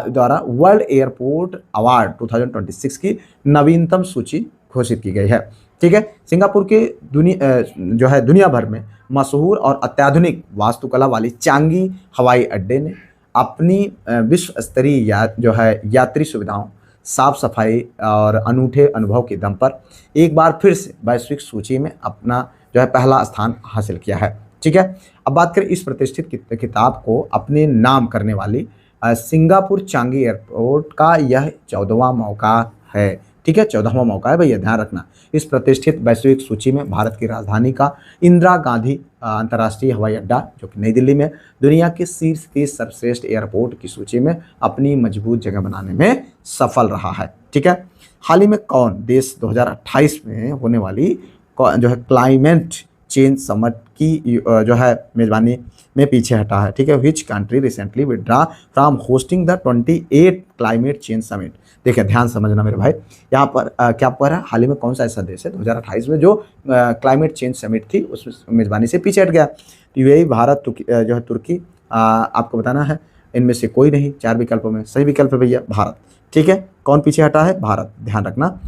द्वारा वर्ल्ड एयरपोर्ट अवार्ड 2026 की नवीनतम सूची घोषित की गई है। ठीक है, सिंगापुर के जो है दुनिया भर में मशहूर और अत्याधुनिक वास्तुकला वाली चांगी हवाई अड्डे ने अपनी विश्व स्तरीय जो है यात्री सुविधाओं, साफ सफाई और अनूठे अनुभव के दम पर एक बार फिर से वैश्विक सूची में अपना जो है पहला स्थान हासिल किया है। ठीक है, अब बात करें इस प्रतिष्ठित किताब को अपने नाम करने वाली सिंगापुर चांगी एयरपोर्ट का यह 14वां मौका है। ठीक है, 14वां मौका है भैया, ध्यान रखना। इस प्रतिष्ठित वैश्विक सूची में भारत की राजधानी का इंदिरा गांधी अंतर्राष्ट्रीय हवाई अड्डा जो कि नई दिल्ली में दुनिया के शीर्ष 30 सर्वश्रेष्ठ एयरपोर्ट की सूची में अपनी मजबूत जगह बनाने में सफल रहा है। ठीक है, हाल ही में कौन देश 2028 में होने वाली जो है क्लाइमेट चेंज समिट की जो है मेजबानी में पीछे हटा है। ठीक है, which country recently withdraw from hosting the 28 climate change summit. देखिए ध्यान समझना मेरे भाई, यहाँ पर क्या पर है, हाल ही में कौन सा ऐसा देश है 2028 में जो क्लाइमेट चेंज समिट थी उस मेजबानी से पीछे हट गया। तो यही भारत जो है तुर्की, आपको बताना है इनमें से कोई नहीं, 4 विकल्पों में सही विकल्प है भैया भारत। ठीक है, कौन पीछे हटा है, भारत, ध्यान रखना।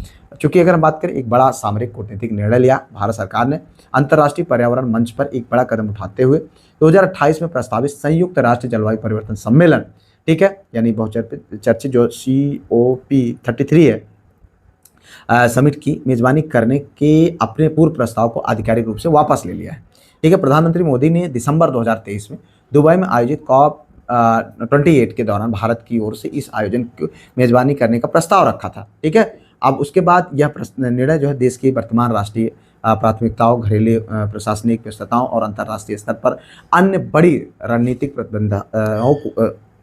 चूंकि अगर हम बात करें एक बड़ा सामरिक कूटनीतिक निर्णय लिया भारत सरकार ने अंतर्राष्ट्रीय पर्यावरण मंच पर एक बड़ा कदम उठाते हुए 2028 में प्रस्तावित संयुक्त राष्ट्र जलवायु परिवर्तन सम्मेलन, ठीक है, यानी बहुचर्चित जो COP33 है समिट की मेजबानी करने के अपने पूर्व प्रस्ताव को आधिकारिक रूप से वापस ले लिया है। ठीक है, प्रधानमंत्री मोदी ने दिसंबर 2023 में दुबई में आयोजित COP28 के दौरान भारत की ओर से इस आयोजन की मेजबानी करने का प्रस्ताव रखा था। ठीक है, अब उसके बाद यह निर्णय जो है देश की वर्तमान राष्ट्रीय प्राथमिकताओं, घरेलू प्रशासनिक व्यस्तताओं और अंतर्राष्ट्रीय स्तर पर अन्य बड़ी रणनीतिक प्रतिबंधों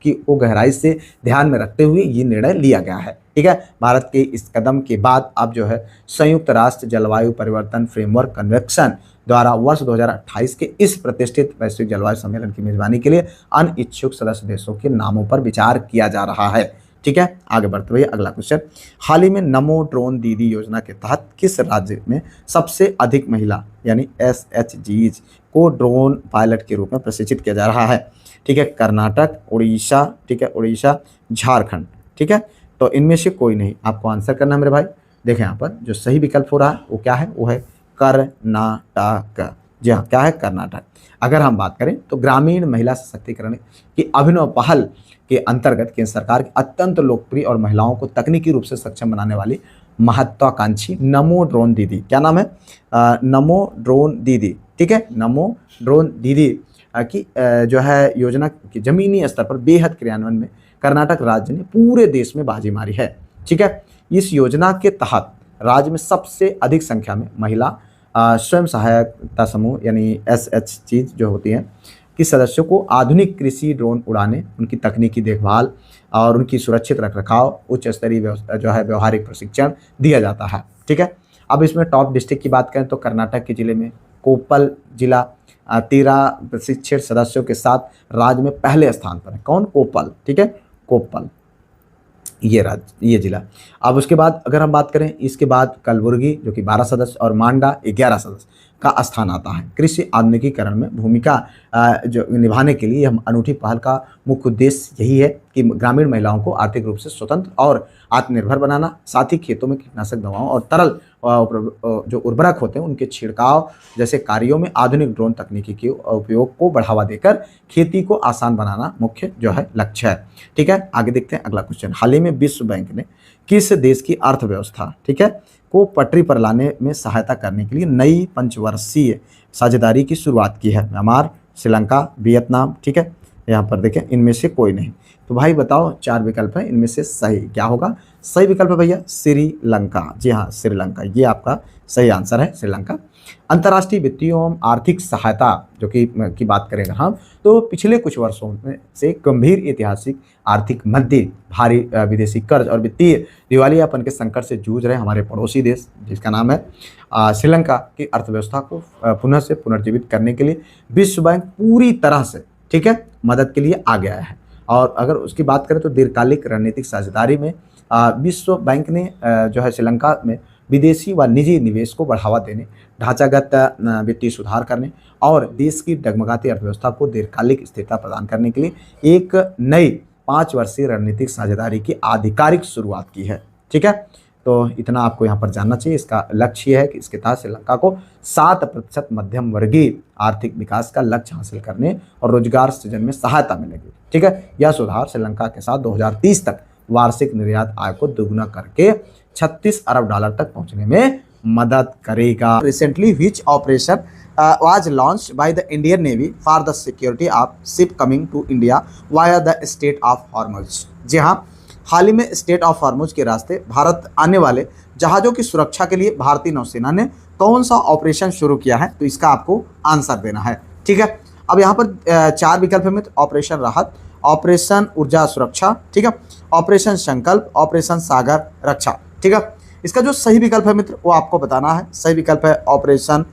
को गहराई से ध्यान में रखते हुए ये निर्णय लिया गया है। ठीक है, भारत के इस कदम के बाद अब जो है संयुक्त राष्ट्र जलवायु परिवर्तन फ्रेमवर्क कन्वेंशन द्वारा वर्ष 2028 के इस प्रतिष्ठित वैश्विक जलवायु सम्मेलन की मेजबानी के लिए अन्य इच्छुक सदस्य देशों के नामों पर विचार किया जा रहा है। ठीक है, आगे बढ़ते हुए अगला क्वेश्चन, हाल ही में नमो ड्रोन दीदी योजना के तहत किस राज्य में सबसे अधिक महिला यानी SHGs को ड्रोन पायलट के रूप में प्रशिक्षित किया जा रहा है। ठीक है, कर्नाटक, उड़ीसा, ठीक है, उड़ीसा, झारखंड। ठीक है, तो इनमें से कोई नहीं, आपको आंसर करना है मेरे भाई। देखें यहाँ पर जो सही विकल्प हो रहा है वो क्या है, वो है कर्नाटक। जी हाँ, क्या है, कर्नाटक। अगर हम बात करें तो ग्रामीण महिला सशक्तिकरण की अभिनव पहल के अंतर्गत केंद्र सरकार की अत्यंत लोकप्रिय और महिलाओं को तकनीकी रूप से सक्षम बनाने वाली महत्वाकांक्षी नमो ड्रोन दीदी, क्या नाम है, नमो ड्रोन दीदी। ठीक है, नमो ड्रोन दीदी की जो है योजना की जमीनी स्तर पर बेहद क्रियान्वयन में कर्नाटक राज्य ने पूरे देश में बाजी मारी है। ठीक है, इस योजना के तहत राज्य में सबसे अधिक संख्या में महिला स्वयं सहायता समूह यानी SHGs जो होती हैं कि सदस्यों को आधुनिक कृषि ड्रोन उड़ाने, उनकी तकनीकी देखभाल और उनकी सुरक्षित रखरखाव, उच्च स्तरीय जो है व्यवहारिक प्रशिक्षण दिया जाता है। ठीक है, अब इसमें टॉप डिस्ट्रिक्ट की बात करें तो कर्नाटक के जिले में कोप्पल जिला 13 प्रशिक्षित सदस्यों के साथ राज्य में पहले स्थान पर है। कौन, कोप्पल। ठीक है, कोप्पल ये जिला। अब उसके बाद अगर हम बात करें इसके बाद कलबुर्गी जो कि 12 सदस्य और मांडा 11 सदस्य। का स्थान आता है। कृषि आधुनिकीकरण में भूमिका जो निभाने के लिए हम अनूठी पहल का मुख्य उद्देश्य यही है कि ग्रामीण महिलाओं को आर्थिक रूप से स्वतंत्र और आत्मनिर्भर बनाना, साथ ही खेतों में कीटनाशक दवाओं और तरल जो उर्वरक होते हैं उनके छिड़काव जैसे कार्यों में आधुनिक ड्रोन तकनीकी के उपयोग को बढ़ावा देकर खेती को आसान बनाना मुख्य जो है लक्ष्य है। ठीक है, आगे देखते हैं अगला क्वेश्चन। हाल ही में विश्व बैंक ने किस देश की अर्थव्यवस्था, ठीक है, को पटरी पर लाने में सहायता करने के लिए नई पंचवर्षीय साझेदारी की शुरुआत की है? Myanmar, Sri Lanka, Vietnam. ठीक है, यहाँ पर देखें इनमें से कोई नहीं। तो भाई बताओ, 4 विकल्प है, इनमें से सही क्या होगा? सही विकल्प है भैया श्रीलंका। जी हाँ, श्रीलंका, ये आपका सही आंसर है, श्रीलंका। अंतर्राष्ट्रीय वित्तीय एवं आर्थिक सहायता जो की बात करेंगे हम, तो पिछले कुछ वर्षों में से गंभीर ऐतिहासिक आर्थिक मंदी, भारी विदेशी कर्ज और वित्तीय दिवालियापन के संकट से जूझ रहे हमारे पड़ोसी देश जिसका नाम है श्रीलंका की अर्थव्यवस्था को पुनः से पुनर्जीवित करने के लिए विश्व बैंक पूरी तरह से, ठीक है, मदद के लिए आ गया है। और अगर उसकी बात करें तो दीर्घकालिक रणनीतिक साझेदारी में विश्व बैंक ने जो है श्रीलंका में विदेशी व निजी निवेश को बढ़ावा देने, ढांचागत वित्तीय सुधार करने और देश की डगमगाती अर्थव्यवस्था को दीर्घकालिक स्थिरता प्रदान करने के लिए एक नई 5 वर्षीय रणनीतिक साझेदारी की आधिकारिक शुरुआत की है। ठीक है, तो इतना आपको यहाँ पर जानना चाहिए। इसका लक्ष्य है कि इसके तहत श्रीलंका को 7% मध्यम वर्गीय आर्थिक विकास का लक्ष्य हासिल करने और रोजगार सृजन में सहायता मिलेगी। ठीक है, यह सुधार श्रीलंका के साथ 2030 तक वार्षिक निर्यात आय को दोगुना करके 36 अरब डॉलर तक पहुंचने में मदद करेगा। Recently which operation was launched by the Indian Navy for the security of ship coming to India via the Strait of Hormuz। जी हाँ, हाल ही में स्टेट ऑफ हॉर्मुज के रास्ते भारत आने वाले जहाज़ों की सुरक्षा के लिए भारतीय नौसेना ने कौन सा ऑपरेशन शुरू किया है? तो इसका आपको आंसर देना है। ठीक है, अब यहाँ पर 4 विकल्प है मित्र। ऑपरेशन राहत, ऑपरेशन ऊर्जा सुरक्षा, ठीक है, ऑपरेशन संकल्प, ऑपरेशन सागर रक्षा। ठीक है, इसका जो सही विकल्प है मित्र वो आपको बताना है। सही विकल्प है ऑपरेशन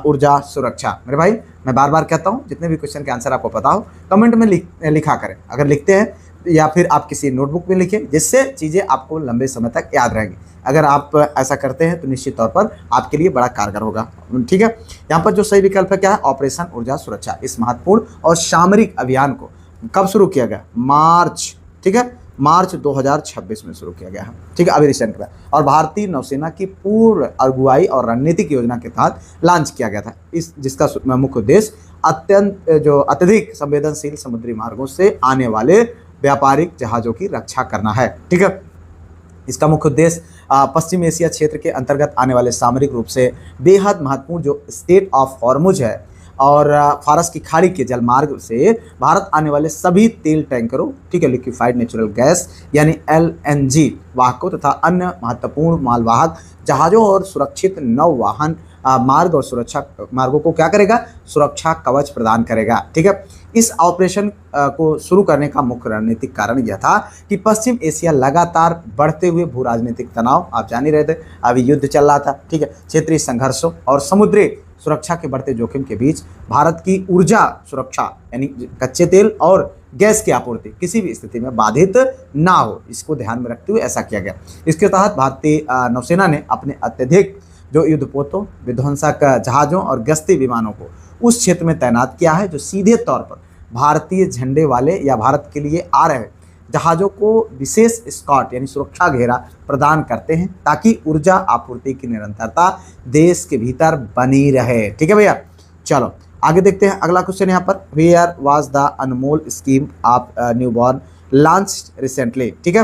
ऊर्जा सुरक्षा। मेरे भाई, मैं बार बार कहता हूँ, जितने भी क्वेश्चन के आंसर आपको पता हो कमेंट में लिखा करें। अगर लिखते हैं या फिर आप किसी नोटबुक में लिखें, जिससे चीज़ें आपको लंबे समय तक याद रहेंगी। अगर आप ऐसा करते हैं तो निश्चित तौर पर आपके लिए बड़ा कारगर होगा। ठीक है, यहाँ पर जो सही विकल्प है क्या है? ऑपरेशन ऊर्जा सुरक्षा। इस महत्वपूर्ण और सामरिक अभियान को कब शुरू किया गया? मार्च, ठीक है, मार्च 2026 में शुरू किया गया है। ठीक है, अभी रिसेंट में, और भारतीय नौसेना की पूर्व अगुवाई और रणनीतिक योजना के तहत लॉन्च किया गया था। इस जिसका मुख्य उद्देश्य अत्यधिक संवेदनशील समुद्री मार्गों से आने वाले व्यापारिक जहाज़ों की रक्षा करना है। ठीक है, इसका मुख्य उद्देश्य पश्चिम एशिया क्षेत्र के अंतर्गत आने वाले सामरिक रूप से बेहद महत्वपूर्ण जो स्टेट ऑफ हॉर्मुज है और फारस की खाड़ी के जलमार्ग से भारत आने वाले सभी तेल टैंकरों, ठीक है, लिक्विफाइड नेचुरल गैस यानी LNG वाहकों तथा अन्य महत्वपूर्ण मालवाहक जहाज़ों और सुरक्षित नौवाहन मार्ग और सुरक्षा मार्गों को क्या करेगा? सुरक्षा कवच प्रदान करेगा। ठीक है, इस ऑपरेशन को शुरू करने का मुख्य रणनीतिक कारण यह था कि पश्चिम एशिया लगातार बढ़ते हुए भू राजनीतिक तनाव, आप जान ही रहे थे, अभी युद्ध चल रहा था, ठीक है, क्षेत्रीय संघर्षों और समुद्री सुरक्षा के बढ़ते जोखिम के बीच भारत की ऊर्जा सुरक्षा यानी कच्चे तेल और गैस की आपूर्ति किसी भी स्थिति में बाधित ना हो, इसको ध्यान में रखते हुए ऐसा किया गया। इसके तहत भारतीय नौसेना ने अपने अत्यधिक जो युद्धपोतों, विध्वंसक जहाज़ों और गश्ती विमानों को उस क्षेत्र में तैनात किया है जो सीधे तौर पर भारतीय झंडे वाले या भारत के लिए आ रहे जहाज़ों को विशेष स्कॉट यानी सुरक्षा घेरा प्रदान करते हैं ताकि ऊर्जा आपूर्ति की निरंतरता देश के भीतर बनी रहे। ठीक है भैया, चलो आगे देखते हैं अगला क्वेश्चन। यहाँ पर where was the Anmol scheme of newborn launch recently. ठीक है,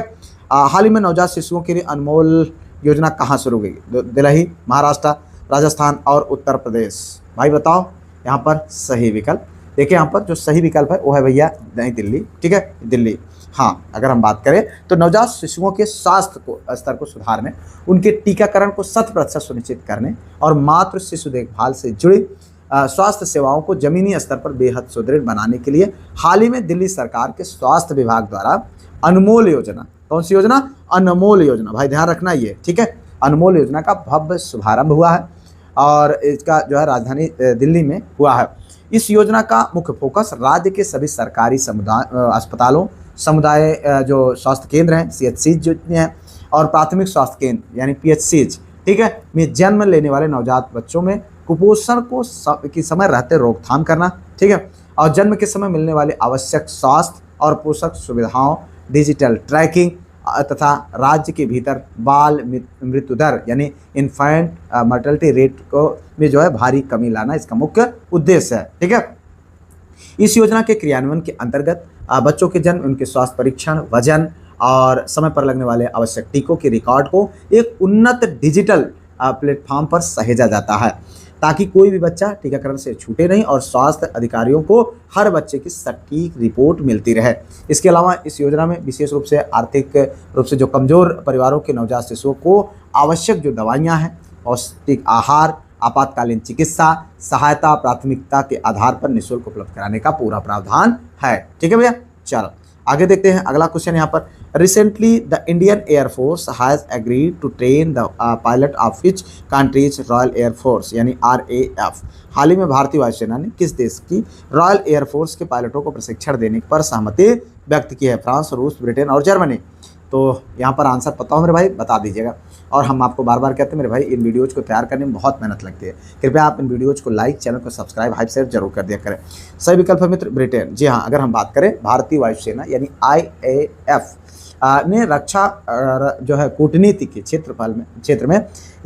हाल ही में नवजात शिशुओं के लिए अनमोल योजना कहाँ शुरू हुई? दिल्ली, महाराष्ट्र, राजस्थान और उत्तर प्रदेश। भाई बताओ, यहाँ पर सही विकल्प देखिए, यहाँ पर जो सही विकल्प है वो है भैया नई दिल्ली। ठीक है, दिल्ली। हाँ, अगर हम बात करें तो नवजात शिशुओं के स्वास्थ्य स्तर को सुधारने, उनके टीकाकरण को 100% सुनिश्चित करने और मातृ शिशु देखभाल से जुड़ी स्वास्थ्य सेवाओं को जमीनी स्तर पर बेहद सुदृढ़ बनाने के लिए हाल ही में दिल्ली सरकार के स्वास्थ्य विभाग द्वारा अनमोल योजना, कौन सी योजना? अनमोल योजना। भाई ध्यान रखना ये, ठीक है, अनमोल योजना का भव्य शुभारंभ हुआ है और इसका जो है राजधानी दिल्ली में हुआ है। इस योजना का मुख्य फोकस राज्य के सभी सरकारी अस्पतालों, समुदाय जो स्वास्थ्य केंद्र हैं, CHC जो हैं, और प्राथमिक स्वास्थ्य केंद्र यानी PHCs, ठीक है, में जन्म लेने वाले नवजात बच्चों में कुपोषण को की समय रहते रोकथाम करना, ठीक है, और जन्म के समय मिलने वाली आवश्यक स्वास्थ्य और पोषक सुविधाओं, डिजिटल ट्रैकिंग तथा राज्य के भीतर बाल मृत्यु दर यानी इन्फेंट मर्टलिटी रेट को में जो है भारी कमी लाना इसका मुख्य उद्देश्य है, ठीक है। इस योजना के क्रियान्वयन के अंतर्गत बच्चों के जन्म, उनके स्वास्थ्य परीक्षण, वजन और समय पर लगने वाले आवश्यक टीकों के रिकॉर्ड को एक उन्नत डिजिटल प्लेटफॉर्म पर सहेजा जाता है, ताकि कोई भी बच्चा टीकाकरण से छूटे नहीं और स्वास्थ्य अधिकारियों को हर बच्चे की सटीक रिपोर्ट मिलती रहे। इसके अलावा इस योजना में विशेष रूप से आर्थिक रूप से जो कमजोर परिवारों के नवजात शिशुओं को आवश्यक जो दवाइयाँ हैं, पौष्टिक आहार, आपातकालीन चिकित्सा सहायता प्राथमिकता के आधार पर निःशुल्क उपलब्ध कराने का पूरा प्रावधान है, ठीक है भैया। चलो आगे देखते हैं अगला क्वेश्चन यहाँ पर। Recently the Indian air force has agreed to train the pilot of which countries royal air force यानी RAF। हाल ही में भारतीय वायुसेना ने किस देश की रॉयल एयरफोर्स के पायलटों को प्रशिक्षण देने पर सहमति व्यक्त की है? फ्रांस, रूस, ब्रिटेन और जर्मनी। तो यहाँ पर आंसर पता हो मेरे भाई बता दीजिएगा। और हम आपको बार बार कहते हैं मेरे भाई इन वीडियोज को तैयार करने में बहुत मेहनत लगती है, कृपया आप इन वीडियोज को लाइक, चैनल को सब्सक्राइब, हाइप शेयर जरूर कर दिया करें। सही विकल्प है मित्र ब्रिटेन। जी हाँ, अगर हम बात करें भारतीय वायुसेना यानी IAF ने रक्षा जो है कूटनीति के क्षेत्र में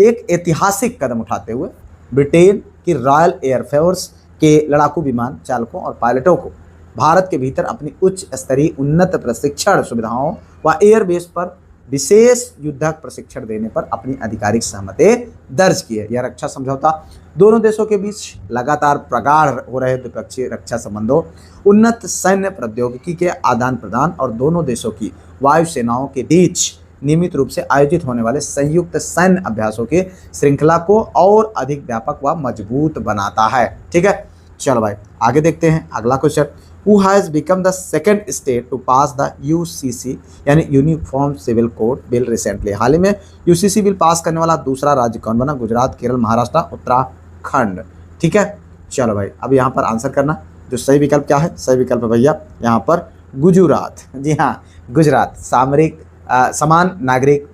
एक ऐतिहासिक कदम उठाते हुए ब्रिटेन की रॉयल एयरफोर्स के लड़ाकू विमान चालकों और पायलटों को भारत के भीतर अपनी उच्च स्तरीय उन्नत प्रशिक्षण सुविधाओं व एयरबेस पर विशेष युद्धक प्रशिक्षण देने पर अपनी आधिकारिक सहमति दर्ज की है। यह रक्षा समझौता दोनों देशों के बीच लगातार प्रगाढ़ हो रहे द्विपक्षीय रक्षा संबंधों, उन्नत सैन्य प्रौद्योगिकी के आदान प्रदान और दोनों देशों की वायुसेनाओं के बीच नियमित रूप से आयोजित होने वाले संयुक्त सैन्य अभ्यासों की श्रृंखला को और अधिक व्यापक व मजबूत बनाता है, ठीक है। चलो भाई आगे देखते हैं अगला question. Who has become the second state to pass the UCC यानी uniform civil code bill recently? हाल ही में UCC बिल पास करने वाला दूसरा राज्य कौन बना? गुजरात, केरल, महाराष्ट्र, उत्तराखंड, ठीक है। चलो भाई अब यहाँ पर आंसर करना। जो सही विकल्प क्या है? सही विकल्प है भैया यहाँ पर गुजरात। जी हाँ, गुजरात सामरिक समान नागरिक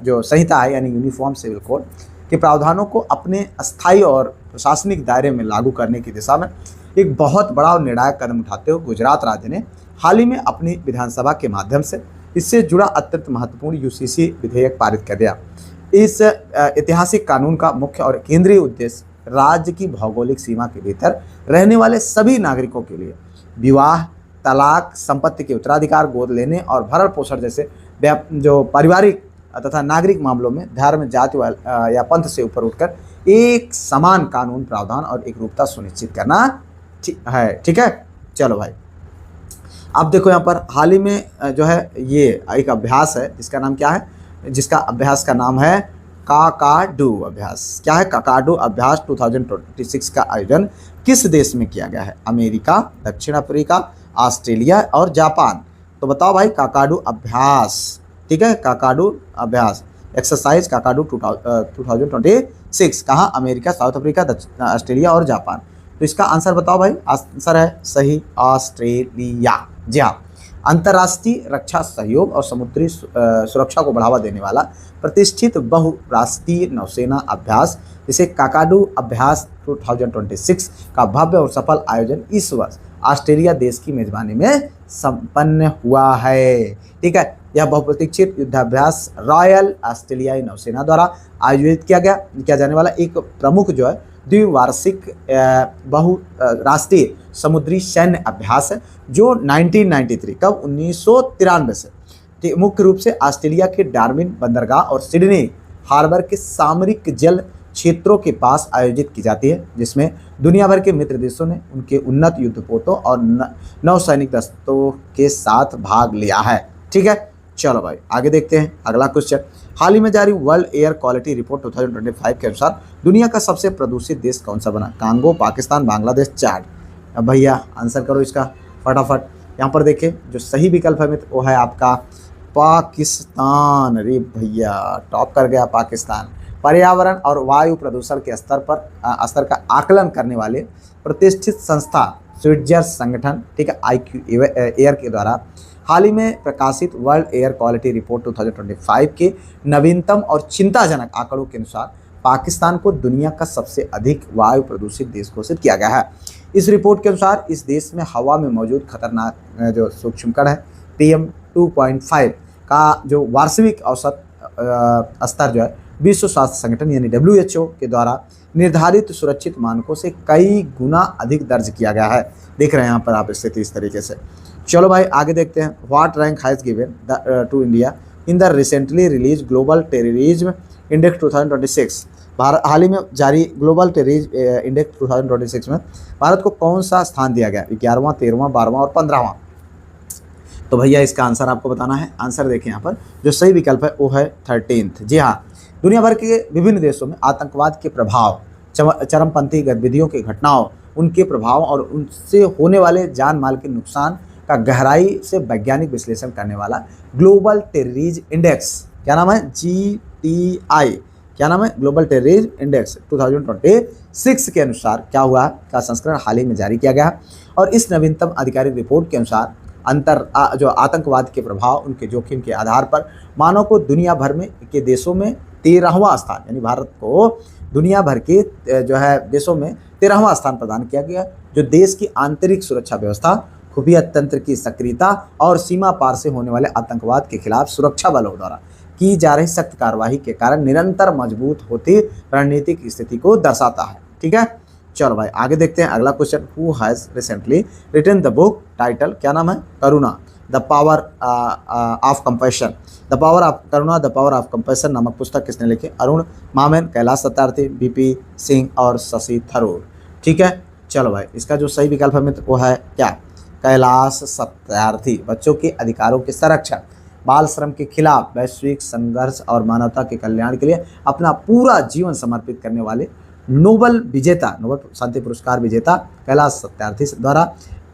जो संहिता है यानी यूनिफॉर्म सिविल कोड के प्रावधानों को अपने अस्थायी और प्रशासनिक दायरे में लागू करने की दिशा में एक बहुत बड़ा और निर्णायक कदम उठाते हुए गुजरात राज्य ने हाल ही में अपनी विधानसभा के माध्यम से इससे जुड़ा अत्यंत महत्वपूर्ण UCC विधेयक पारित कर दिया। इस ऐतिहासिक कानून का मुख्य और केंद्रीय उद्देश्य राज्य की भौगोलिक सीमा के भीतर रहने वाले सभी नागरिकों के लिए विवाह, तलाक, संपत्ति के उत्तराधिकार, गोद लेने और भरण पोषण जैसे जो पारिवारिक तथा नागरिक मामलों में धर्म, जाति या पंथ से ऊपर उठकर एक समान कानून प्रावधान और एक रूपता सुनिश्चित करना है, ठीक है। चलो भाई अब देखो यहाँ पर हाल ही में जो है ये एक अभ्यास है जिसका नाम क्या है? जिसका अभ्यास का नाम है काकाडू अभ्यास। क्या है? काकाडू अभ्यास 2026 का आयोजन किस देश में किया गया है? अमेरिका, दक्षिण अफ्रीका, ऑस्ट्रेलिया और जापान। तो बताओ भाई काकाडू अभ्यास, ठीक है, काकाडू अभ्यास एक्सरसाइज काकाडू 2026 कहाँ? अमेरिका, साउथ अफ्रीका, ऑस्ट्रेलिया और जापान। तो इसका आंसर बताओ भाई। आंसर है सही ऑस्ट्रेलिया। जी हाँ, अंतर्राष्ट्रीय रक्षा सहयोग और समुद्री सुरक्षा को बढ़ावा देने वाला प्रतिष्ठित बहुराष्ट्रीय नौसेना अभ्यास जिसे काकाडू अभ्यास 2026 का भव्य और सफल आयोजन इस वर्ष ऑस्ट्रेलिया देश की मेजबानी में संपन्न हुआ है, ठीक है। यह बहुप्रतीक्षित युद्धाभ्यास रॉयल ऑस्ट्रेलियाई नौसेना द्वारा आयोजित किया जाने वाला एक प्रमुख जो है द्विवार्षिक बहुराष्ट्रीय समुद्री सैन्य अभ्यास है जो 1993 कब 1993 से मुख्य रूप से ऑस्ट्रेलिया के डार्विन बंदरगाह और सिडनी हार्बर के सामरिक जल क्षेत्रों के पास आयोजित की जाती है, जिसमें दुनिया भर के मित्र देशों ने उनके उन्नत युद्धपोतों और नौसैनिक दस्तों के साथ भाग लिया है, ठीक है। चलो भाई आगे देखते हैं अगला क्वेश्चन। हाल ही में जारी वर्ल्ड एयर क्वालिटी रिपोर्ट 2025 के अनुसार दुनिया का सबसे प्रदूषित देश कौन सा बना? कांगो, पाकिस्तान, बांग्लादेश, चाड। अब भैया आंसर करो इसका फटाफट। यहाँ पर देखिए जो सही विकल्प है मित्र वो है आपका पाकिस्तान। अरे भैया टॉप कर गया पाकिस्तान। पर्यावरण और वायु प्रदूषण के स्तर का आकलन करने वाले प्रतिष्ठित संस्था स्विट्जर संगठन, ठीक है, IQ एयर के द्वारा हाल ही में प्रकाशित वर्ल्ड एयर क्वालिटी रिपोर्ट 2025 के नवीनतम और चिंताजनक आंकड़ों के अनुसार पाकिस्तान को दुनिया का सबसे अधिक वायु प्रदूषित देश घोषित किया गया है। इस रिपोर्ट के अनुसार इस देश में हवा में मौजूद खतरनाक जो सूक्ष्म कण है PM 2.5 का जो वार्षिक औसत स्तर जो है विश्व स्वास्थ्य संगठन यानी WHO के द्वारा निर्धारित सुरक्षित मानकों से कई गुना अधिक दर्ज किया गया है। देख रहे हैं यहाँ पर आप स्थिति इस तरीके से। चलो भाई आगे देखते हैं। What rank has given to India in the recently release global terrorism index 2026। Bharat हाल ही में जारी ग्लोबल टेररिज्म इंडेक्स 2026 में भारत को कौन सा स्थान दिया गया? 11वां, 13वां, 12वां और 15वां। तो भैया इसका आंसर आपको बताना है। आंसर देखें यहाँ पर, जो सही विकल्प है वो है 13th। जी हाँ, दुनिया भर के विभिन्न देशों में आतंकवाद के प्रभाव, चरमपंथी गतिविधियों की घटनाओं, उनके प्रभाव और उनसे होने वाले जान माल के नुकसान का गहराई से वैज्ञानिक विश्लेषण करने वाला ग्लोबल टेररिज्म इंडेक्स, क्या नाम है? GTI, क्या नाम है? ग्लोबल टेररिज्म इंडेक्स 2026 के अनुसार क्या हुआ का संस्करण हाल ही में जारी किया गया। और इस नवीनतम आधिकारिक रिपोर्ट के अनुसार जो आतंकवाद के प्रभाव, उनके जोखिम के आधार पर मानव को दुनिया भर में के देशों में 13वां स्थान, यानी भारत को दुनिया भर के जो है देशों में 13वां स्थान प्रदान किया गया, जो देश की आंतरिक सुरक्षा व्यवस्था, खुफिया तंत्र की सक्रियता और सीमा पार से होने वाले आतंकवाद के खिलाफ सुरक्षा बलों द्वारा की जा रही सख्त कार्रवाई के कारण निरंतर मजबूत होती रणनीतिक स्थिति को दर्शाता है। ठीक है, चलो भाई आगे देखते हैं अगला question. Who has recently written the book title, क्या नाम है? Karuna the power of compassion. The power of Karuna the power of compassion नामक पुस्तक किसने लिखी? अरुण मामेन, कैलाश सत्यार्थी, BP सिंह और शशि थरूर। ठीक है, चलो भाई इसका जो सही विकल्प है मित्र वो है क्या? कैलाश सत्यार्थी। बच्चों के अधिकारों के संरक्षण, बाल श्रम के खिलाफ वैश्विक संघर्ष और मानवता के कल्याण के लिए अपना पूरा जीवन समर्पित करने वाले नोबल विजेता, नोबल शांति पुरस्कार विजेता कैलाश सत्यार्थी द्वारा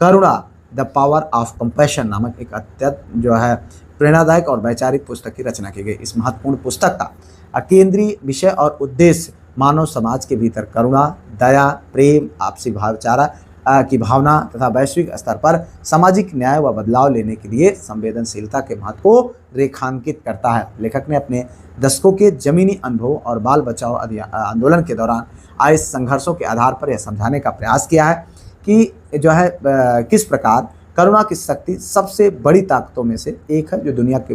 करुणा द पावर ऑफ कंपैशन नामक एक अत्यंत जो है प्रेरणादायक और वैचारिक पुस्तक की रचना की गई। इस महत्वपूर्ण पुस्तक का केंद्रीय विषय और उद्देश्य मानव समाज के भीतर करुणा, दया, प्रेम, आपसी भाईचारा की भावना तथा वैश्विक स्तर पर सामाजिक न्याय व बदलाव लेने के लिए संवेदनशीलता के महत्व को रेखांकित करता है। लेखक ने अपने दशकों के जमीनी अनुभव और बाल बचाओ आंदोलन के दौरान आए संघर्षों के आधार पर यह समझाने का प्रयास किया है कि जो है किस प्रकार करुणा की शक्ति सबसे बड़ी ताकतों में से एक है, जो दुनिया की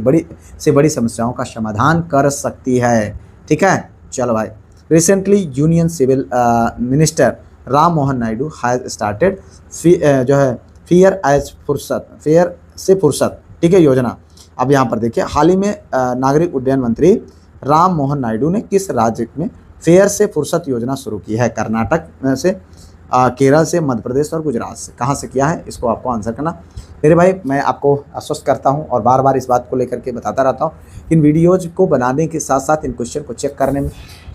बड़ी समस्याओं का समाधान कर सकती है। ठीक है, चलो भाई। Recently union civil minister Ram Mohan Naidu has started जो है फेयर से फुर्सत, ठीक है, योजना। अब यहाँ पर देखिए, हाल ही में नागरिक उड्डयन मंत्री राम मोहन नायडू ने किस राज्य में फेयर से फुर्सत योजना शुरू की है? कर्नाटक से, केरल से, मध्य प्रदेश और गुजरात से। कहाँ से किया है, इसको आपको आंसर करना। मेरे भाई मैं आपको आश्वस्त करता हूँ और बार बार इस बात को लेकर के बताता रहता हूँ, इन वीडियोज़ को बनाने के साथ साथ इन क्वेश्चन को चेक करने में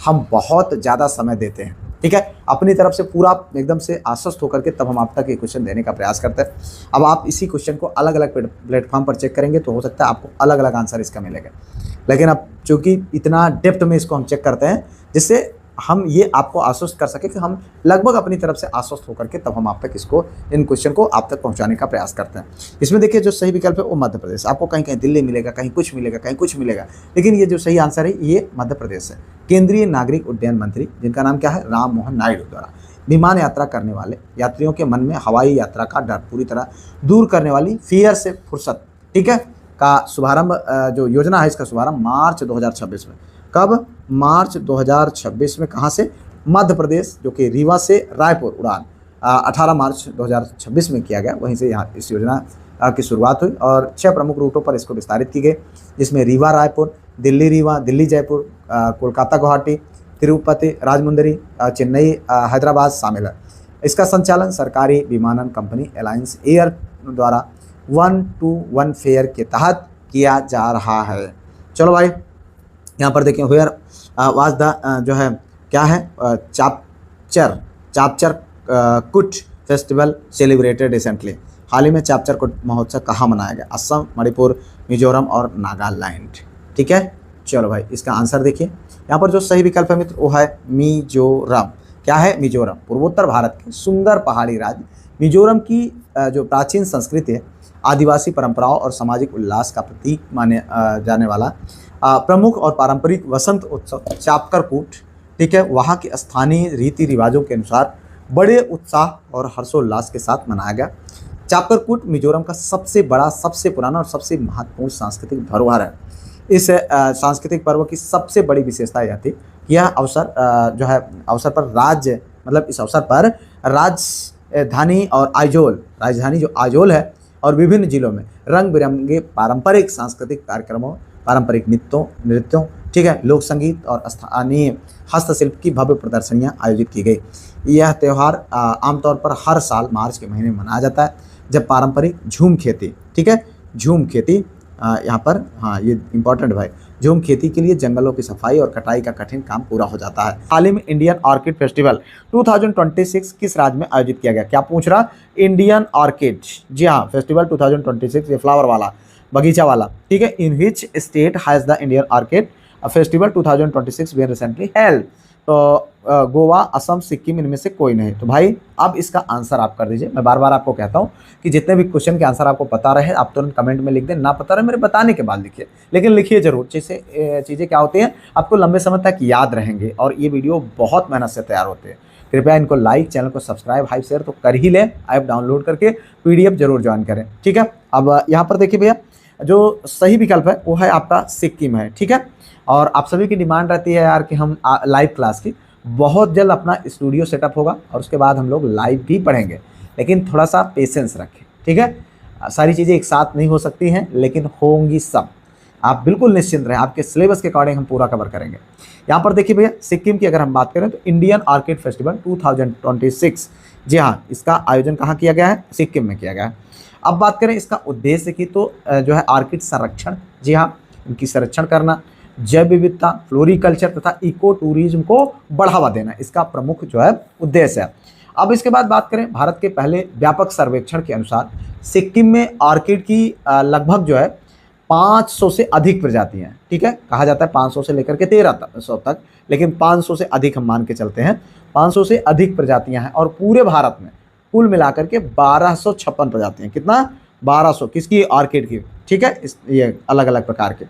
हम बहुत ज़्यादा समय देते हैं। ठीक है, अपनी तरफ से पूरा एकदम से आश्वस्त होकर के तब हम आप तक ये क्वेश्चन देने का प्रयास करते हैं। अब आप इसी क्वेश्चन को अलग अलग प्लेटफॉर्म पर चेक करेंगे तो हो सकता है आपको अलग अलग आंसर इसका मिलेगा, लेकिन अब चूँकि इतना डेप्थ में इसको हम चेक करते हैं जिससे हम ये आपको आश्वस्त कर सके कि हम लगभग अपनी तरफ से आश्वस्त होकर के तब हम आप तक इसको इन क्वेश्चन को आप तक पहुंचाने का प्रयास करते हैं। इसमें देखिए जो सही विकल्प है वो मध्य प्रदेश। आपको कहीं कहीं दिल्ली मिलेगा, कहीं कुछ मिलेगा, कहीं कुछ मिलेगा, लेकिन ये जो सही आंसर है ये मध्य प्रदेश है। केंद्रीय नागरिक उड्डयन मंत्री, जिनका नाम क्या है? राम मोहन नायडू, द्वारा विमान यात्रा करने वाले यात्रियों के मन में हवाई यात्रा का डर पूरी तरह दूर करने वाली फेयर से फुर्सत, ठीक है, का शुभारंभ, जो योजना है इसका शुभारंभ मार्च 2026 में। कब? मार्च 2026 में। कहाँ से? मध्य प्रदेश, जो कि रीवा से रायपुर उड़ान 18 मार्च 2026 में किया गया। वहीं से यहाँ इस योजना की शुरुआत हुई और 6 प्रमुख रूटों पर इसको विस्तारित की गई, जिसमें रीवा रायपुर, दिल्ली रीवा, दिल्ली जयपुर, कोलकाता गुवाहाटी, तिरुपति राजमुंदरी, चेन्नई हैदराबाद शामिल है। इसका संचालन सरकारी विमानन कंपनी अलायंस एयर द्वारा 1-to-1 फेयर के तहत किया जा रहा है। चलो भाई यहाँ पर देखिए, वेयर वाज द जो है क्या है, चापचर कुट फेस्टिवल सेलिब्रेटेड रिसेंटली। हाल ही में चापचर कुट महोत्सव कहाँ मनाया गया? असम, मणिपुर, मिजोरम और नागालैंड। ठीक है, चलो भाई इसका आंसर देखिए। यहाँ पर जो सही विकल्प है मित्र वो है मिजोरम। क्या है? मिजोरम। पूर्वोत्तर भारत के सुंदर पहाड़ी राज्य मिजोरम की जो प्राचीन संस्कृति है, आदिवासी परंपराओं और सामाजिक उल्लास का प्रतीक माने जाने वाला प्रमुख और पारंपरिक वसंत उत्सव चापकर कूट ठीक है, वहाँ के स्थानीय रीति रिवाजों के अनुसार बड़े उत्साह और हर्षोल्लास के साथ मनाया गया। चाकरकूट मिजोरम का सबसे बड़ा, सबसे पुराना और सबसे महत्वपूर्ण सांस्कृतिक धरोहर है। इस सांस्कृतिक पर्व की सबसे बड़ी विशेषता यह थी कि यह अवसर जो है अवसर पर राज्य मतलब इस अवसर पर राजधानी और आइजोल, राजधानी जो आइजोल है और विभिन्न जिलों में रंग बिरंगे पारंपरिक सांस्कृतिक कार्यक्रमों, पारंपरिक नृत्यों, ठीक है, लोक संगीत और स्थानीय हस्तशिल्प की भव्य प्रदर्शनियां आयोजित की गई। यह त्यौहार आमतौर पर हर साल मार्च के महीने में मनाया जाता है, जब पारंपरिक झूम खेती, ठीक है, झूम खेती यहाँ पर, हाँ ये इंपॉर्टेंट भाई, झूम खेती के लिए जंगलों की सफाई और कटाई का कठिन काम पूरा हो जाता है। हाल ही में इंडियन ऑर्किड फेस्टिवल 2026 किस राज्य में आयोजित किया गया? क्या पूछ रहा? इंडियन ऑर्किड, जी हाँ, फेस्टिवल 2026, ये फ्लावर वाला, बगीचा वाला, ठीक है। In which state has the Indian orchid festival 2026 been recently held? तो गोवा, असम, सिक्किम, इनमें से कोई नहीं। तो भाई अब इसका आंसर आप कर दीजिए। मैं बार बार आपको कहता हूँ कि जितने भी क्वेश्चन के आंसर आपको पता रहे आप तुरंत कमेंट में लिख दें, ना पता रहे मेरे बताने के बाद लिखिए, लेकिन लिखिए जरूर। जैसे चीज़ें क्या होती हैं आपको लंबे समय तक याद रहेंगे और ये वीडियो बहुत मेहनत से तैयार होते हैं। कृपया इनको लाइक, चैनल को सब्सक्राइब, हाइप, शेयर तो कर ही लें, ऐप डाउनलोड करके PDF जरूर ज्वाइन करें, ठीक है। अब यहाँ पर देखिए भैया, जो सही विकल्प है वो है आपका सिक्किम है, ठीक है। और आप सभी की डिमांड रहती है यार कि हम लाइव क्लास की, बहुत जल्द अपना स्टूडियो सेटअप होगा और उसके बाद हम लोग लाइव भी पढ़ेंगे, लेकिन थोड़ा सा पेशेंस रखें, ठीक है। सारी चीज़ें एक साथ नहीं हो सकती हैं, लेकिन होंगी सब। आप बिल्कुल निश्चिंत रहें, आपके सिलेबस के अकॉर्डिंग हम पूरा कवर करेंगे। यहाँ पर देखिए भैया, सिक्किम की अगर हम बात करें तो इंडियन ऑर्किड फेस्टिवल 2026, जी हाँ, इसका आयोजन कहाँ किया गया है? सिक्किम में किया गया है। अब बात करें इसका उद्देश्य की तो जो है ऑर्किड संरक्षण, जी हाँ, इनकी संरक्षण करना, जैव विविधता, फ्लोरिकल्चर तथा इको टूरिज्म को बढ़ावा देना, इसका प्रमुख जो है उद्देश्य है। अब इसके बाद बात करें भारत के पहले व्यापक सर्वेक्षण के अनुसार सिक्किम में ऑर्किड की लगभग जो है 500 से अधिक प्रजातियां हैं, ठीक है। कहा जाता है 500 से लेकर के 1300 तक, लेकिन 500 से अधिक हम मान के चलते हैं। 500 से अधिक प्रजातियां हैं और पूरे भारत में कुल मिलाकर के 1256 प्रजातियां। कितना? 1200 किसकी? ऑर्किड की, ठीक है। ये अलग अलग प्रकार के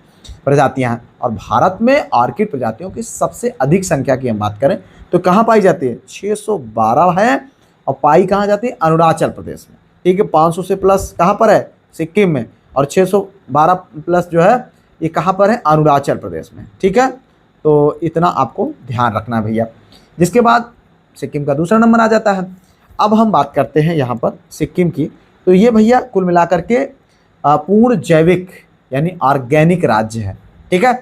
प्रजातियां हैं और भारत में ऑर्किड प्रजातियों की सबसे अधिक संख्या की हम बात करें तो कहाँ पाई जाती है? 612 है और पाई कहाँ जाती है? अरुणाचल प्रदेश में, ठीक है। 500 से प्लस कहाँ पर है? सिक्किम में, और 612 प्लस जो है ये कहाँ पर है? अरुणाचल प्रदेश में, ठीक है। तो इतना आपको ध्यान रखना है भैया। जिसके बाद सिक्किम का दूसरा नंबर आ जाता है। अब हम बात करते हैं यहाँ पर सिक्किम की, तो ये भैया कुल मिलाकर के पूर्ण जैविक यानी ऑर्गेनिक राज्य है, ठीक है।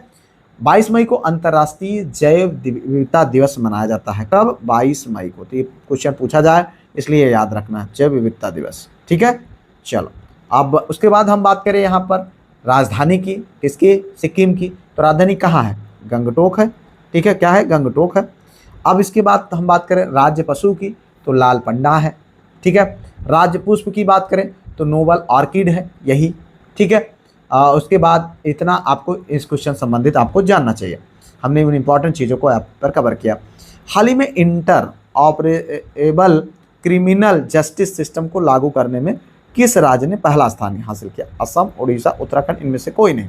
22 मई को अंतर्राष्ट्रीय जैव विविधता दिवस मनाया जाता है। कब? 22 मई को। तो ये क्वेश्चन पूछा जाए इसलिए याद रखना है, जैव विविधता दिवस, ठीक है। चलो, अब उसके बाद हम बात करें यहाँ पर राजधानी की, किसकी? सिक्किम की। तो राजधानी कहाँ है? गंगटोक है, ठीक है। क्या है? गंगटोक है। अब इसके बाद हम बात करें राज्य पशु की तो लाल पंडा है, ठीक है। राज्य पुष्प की बात करें तो नोबल ऑर्किड है, यही, ठीक है। उसके बाद इतना आपको इस क्वेश्चन संबंधित आपको जानना चाहिए। हमने उन इंपॉर्टेंट चीज़ों को आप पर कवर किया। हाल ही में inter operable criminal justice system को लागू करने में किस राज्य ने पहला स्थान हासिल किया? असम, उड़ीसा, उत्तराखंड, इनमें से कोई नहीं,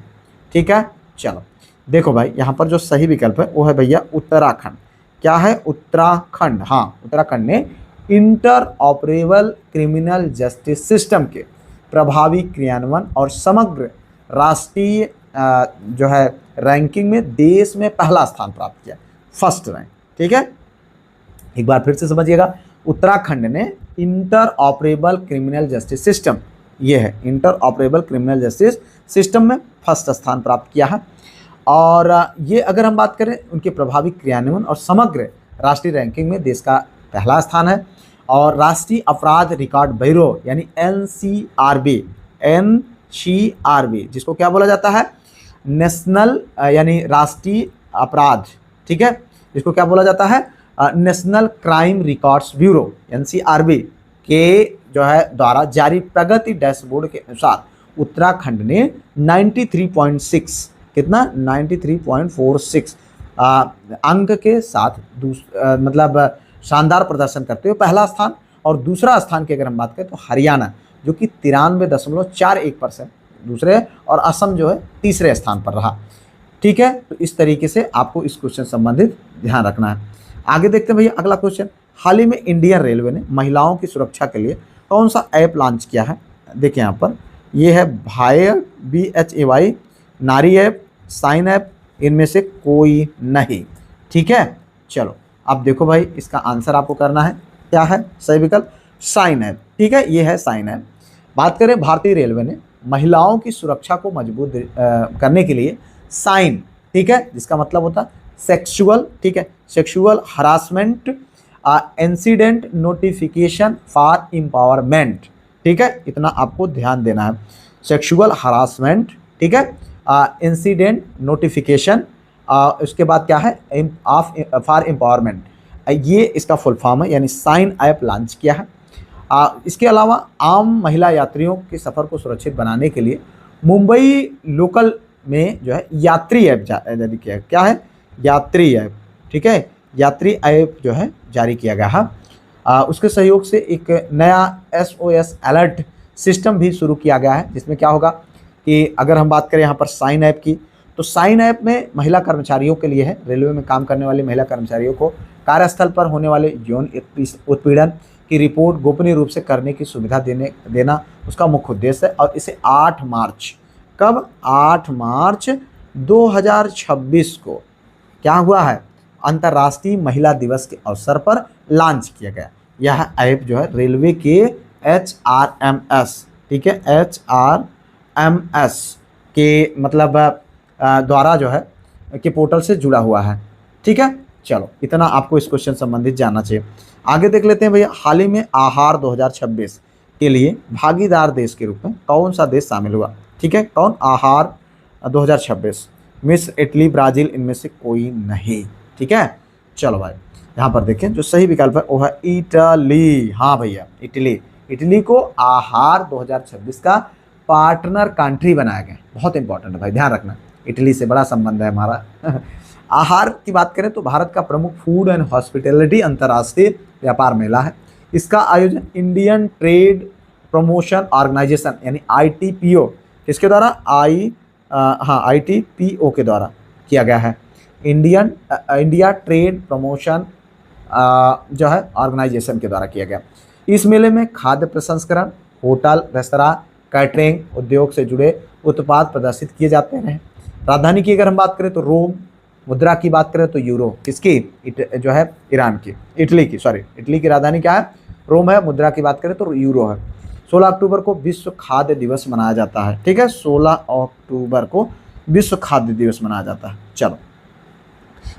ठीक है। चलो देखो भाई, यहाँ पर जो सही विकल्प है वो है भैया उत्तराखंड। क्या है? उत्तराखंड, हाँ, उत्तराखंड ने inter operable criminal justice system के प्रभावी क्रियान्वयन और समग्र राष्ट्रीय जो है रैंकिंग में देश में पहला स्थान प्राप्त किया, फर्स्ट रैंक, ठीक है। एक बार फिर से समझिएगा, उत्तराखंड ने inter operable criminal justice system, ये है inter operable criminal justice system में फर्स्ट स्थान प्राप्त किया है। और ये अगर हम बात करें उनके प्रभावी क्रियान्वयन और समग्र राष्ट्रीय रैंकिंग में देश का पहला स्थान है। और राष्ट्रीय अपराध रिकॉर्ड ब्यूरो यानी NCRB, जिसको क्या बोला जाता है? नेशनल यानी राष्ट्रीय अपराध, ठीक है, जिसको क्या बोला जाता है? National crime records bureau NCRB के जो है द्वारा जारी प्रगति डैशबोर्ड के अनुसार उत्तराखंड ने 93.6, कितना? 93.46 अंक के साथ मतलब शानदार प्रदर्शन करते हुए पहला स्थान। और दूसरा स्थान की अगर हम बात करें तो हरियाणा, जो कि 93.41% दूसरे, और असम जो है तीसरे स्थान पर रहा, ठीक है, तो इस तरीके से आपको इस क्वेश्चन संबंधित ध्यान रखना है। आगे देखते हैं भैया अगला क्वेश्चन। हाल ही में इंडियन रेलवे ने महिलाओं की सुरक्षा के लिए कौन सा ऐप लॉन्च किया है? देखिए यहाँ पर ये है भाई BHAY, नारी ऐप, साइन ऐप, इनमें से कोई नहीं। ठीक है, चलो अब देखो भाई इसका आंसर आपको करना है, क्या है सही विकल्प? Sign app. ठीक है, ये है साइन ऐप। बात करें भारतीय रेलवे ने महिलाओं की सुरक्षा को मजबूत करने के लिए साइन, ठीक है, जिसका मतलब होता है सेक्सुअल, ठीक है, sexual harassment incident notification for empowerment, ठीक है, इतना आपको ध्यान देना है। सेक्सुअल हरासमेंट, ठीक है, इंसिडेंट नोटिफिकेशन, उसके बाद क्या है ऑफ फॉर एम्पावरमेंट, ये इसका फुल फॉर्म है, यानी साइन ऐप लॉन्च किया है। इसके अलावा आम महिला यात्रियों के सफ़र को सुरक्षित बनाने के लिए मुंबई लोकल में जो है यात्री ऐप जारी किया है। क्या है? यात्री ऐप, ठीक है, यात्री ऐप जो है जारी किया गया है। उसके सहयोग से एक नया SOS अलर्ट सिस्टम भी शुरू किया गया है, जिसमें क्या होगा कि अगर हम बात करें यहाँ पर साइन ऐप की, तो साइन ऐप में महिला कर्मचारियों के लिए है, रेलवे में काम करने वाले महिला कर्मचारियों को कार्यस्थल पर होने वाले यौन उत्पीड़न की रिपोर्ट गोपनीय रूप से करने की सुविधा देना उसका मुख्य उद्देश्य है। और इसे 8 मार्च, कब? 8 मार्च 2026 को क्या हुआ है? अंतर्राष्ट्रीय महिला दिवस के अवसर पर लॉन्च किया गया। यह ऐप जो है रेलवे के HRMS, ठीक है, HRMS के मतलब द्वारा जो है कि पोर्टल से जुड़ा हुआ है। ठीक है, चलो इतना आपको इस क्वेश्चन संबंधित जानना चाहिए। आगे देख लेते हैं भैया, हाल ही में आहार 2026 के लिए भागीदार देश के रूप में कौन सा देश शामिल हुआ? ठीक है, कौन? आहार 2026, मिस्र, इटली, ब्राज़ील, इनमें से कोई नहीं। ठीक है, चलो भाई यहाँ पर देखें जो सही विकल्प है वो है इटली। हाँ भैया, इटली को आहार 2026 का पार्टनर कंट्री बनाया गया। बहुत इंपॉर्टेंट है भाई, ध्यान रखना, इटली से बड़ा संबंध है हमारा। आहार की बात करें तो भारत का प्रमुख फूड एंड हॉस्पिटैलिटी अंतर्राष्ट्रीय व्यापार मेला है। इसका आयोजन इंडियन ट्रेड प्रमोशन ऑर्गेनाइजेशन यानी ITPO, किसके द्वारा? ITPO के द्वारा किया गया है। इंडिया ट्रेड प्रमोशन जो है ऑर्गेनाइजेशन के द्वारा किया गया। इस मेले में खाद्य प्रसंस्करण, होटल, रेस्तरां, कैटरिंग उद्योग से जुड़े उत्पाद प्रदर्शित किए जाते हैं। राजधानी की अगर हम बात करें तो रोम, मुद्रा की बात करें तो यूरो, किसकी? जो है ईरान की, इटली की राजधानी क्या है? रोम है। मुद्रा की बात करें तो यूरो है। 16 अक्टूबर को विश्व खाद्य दिवस मनाया जाता है। ठीक है, 16 अक्टूबर को विश्व खाद्य दिवस मनाया जाता है। चलो,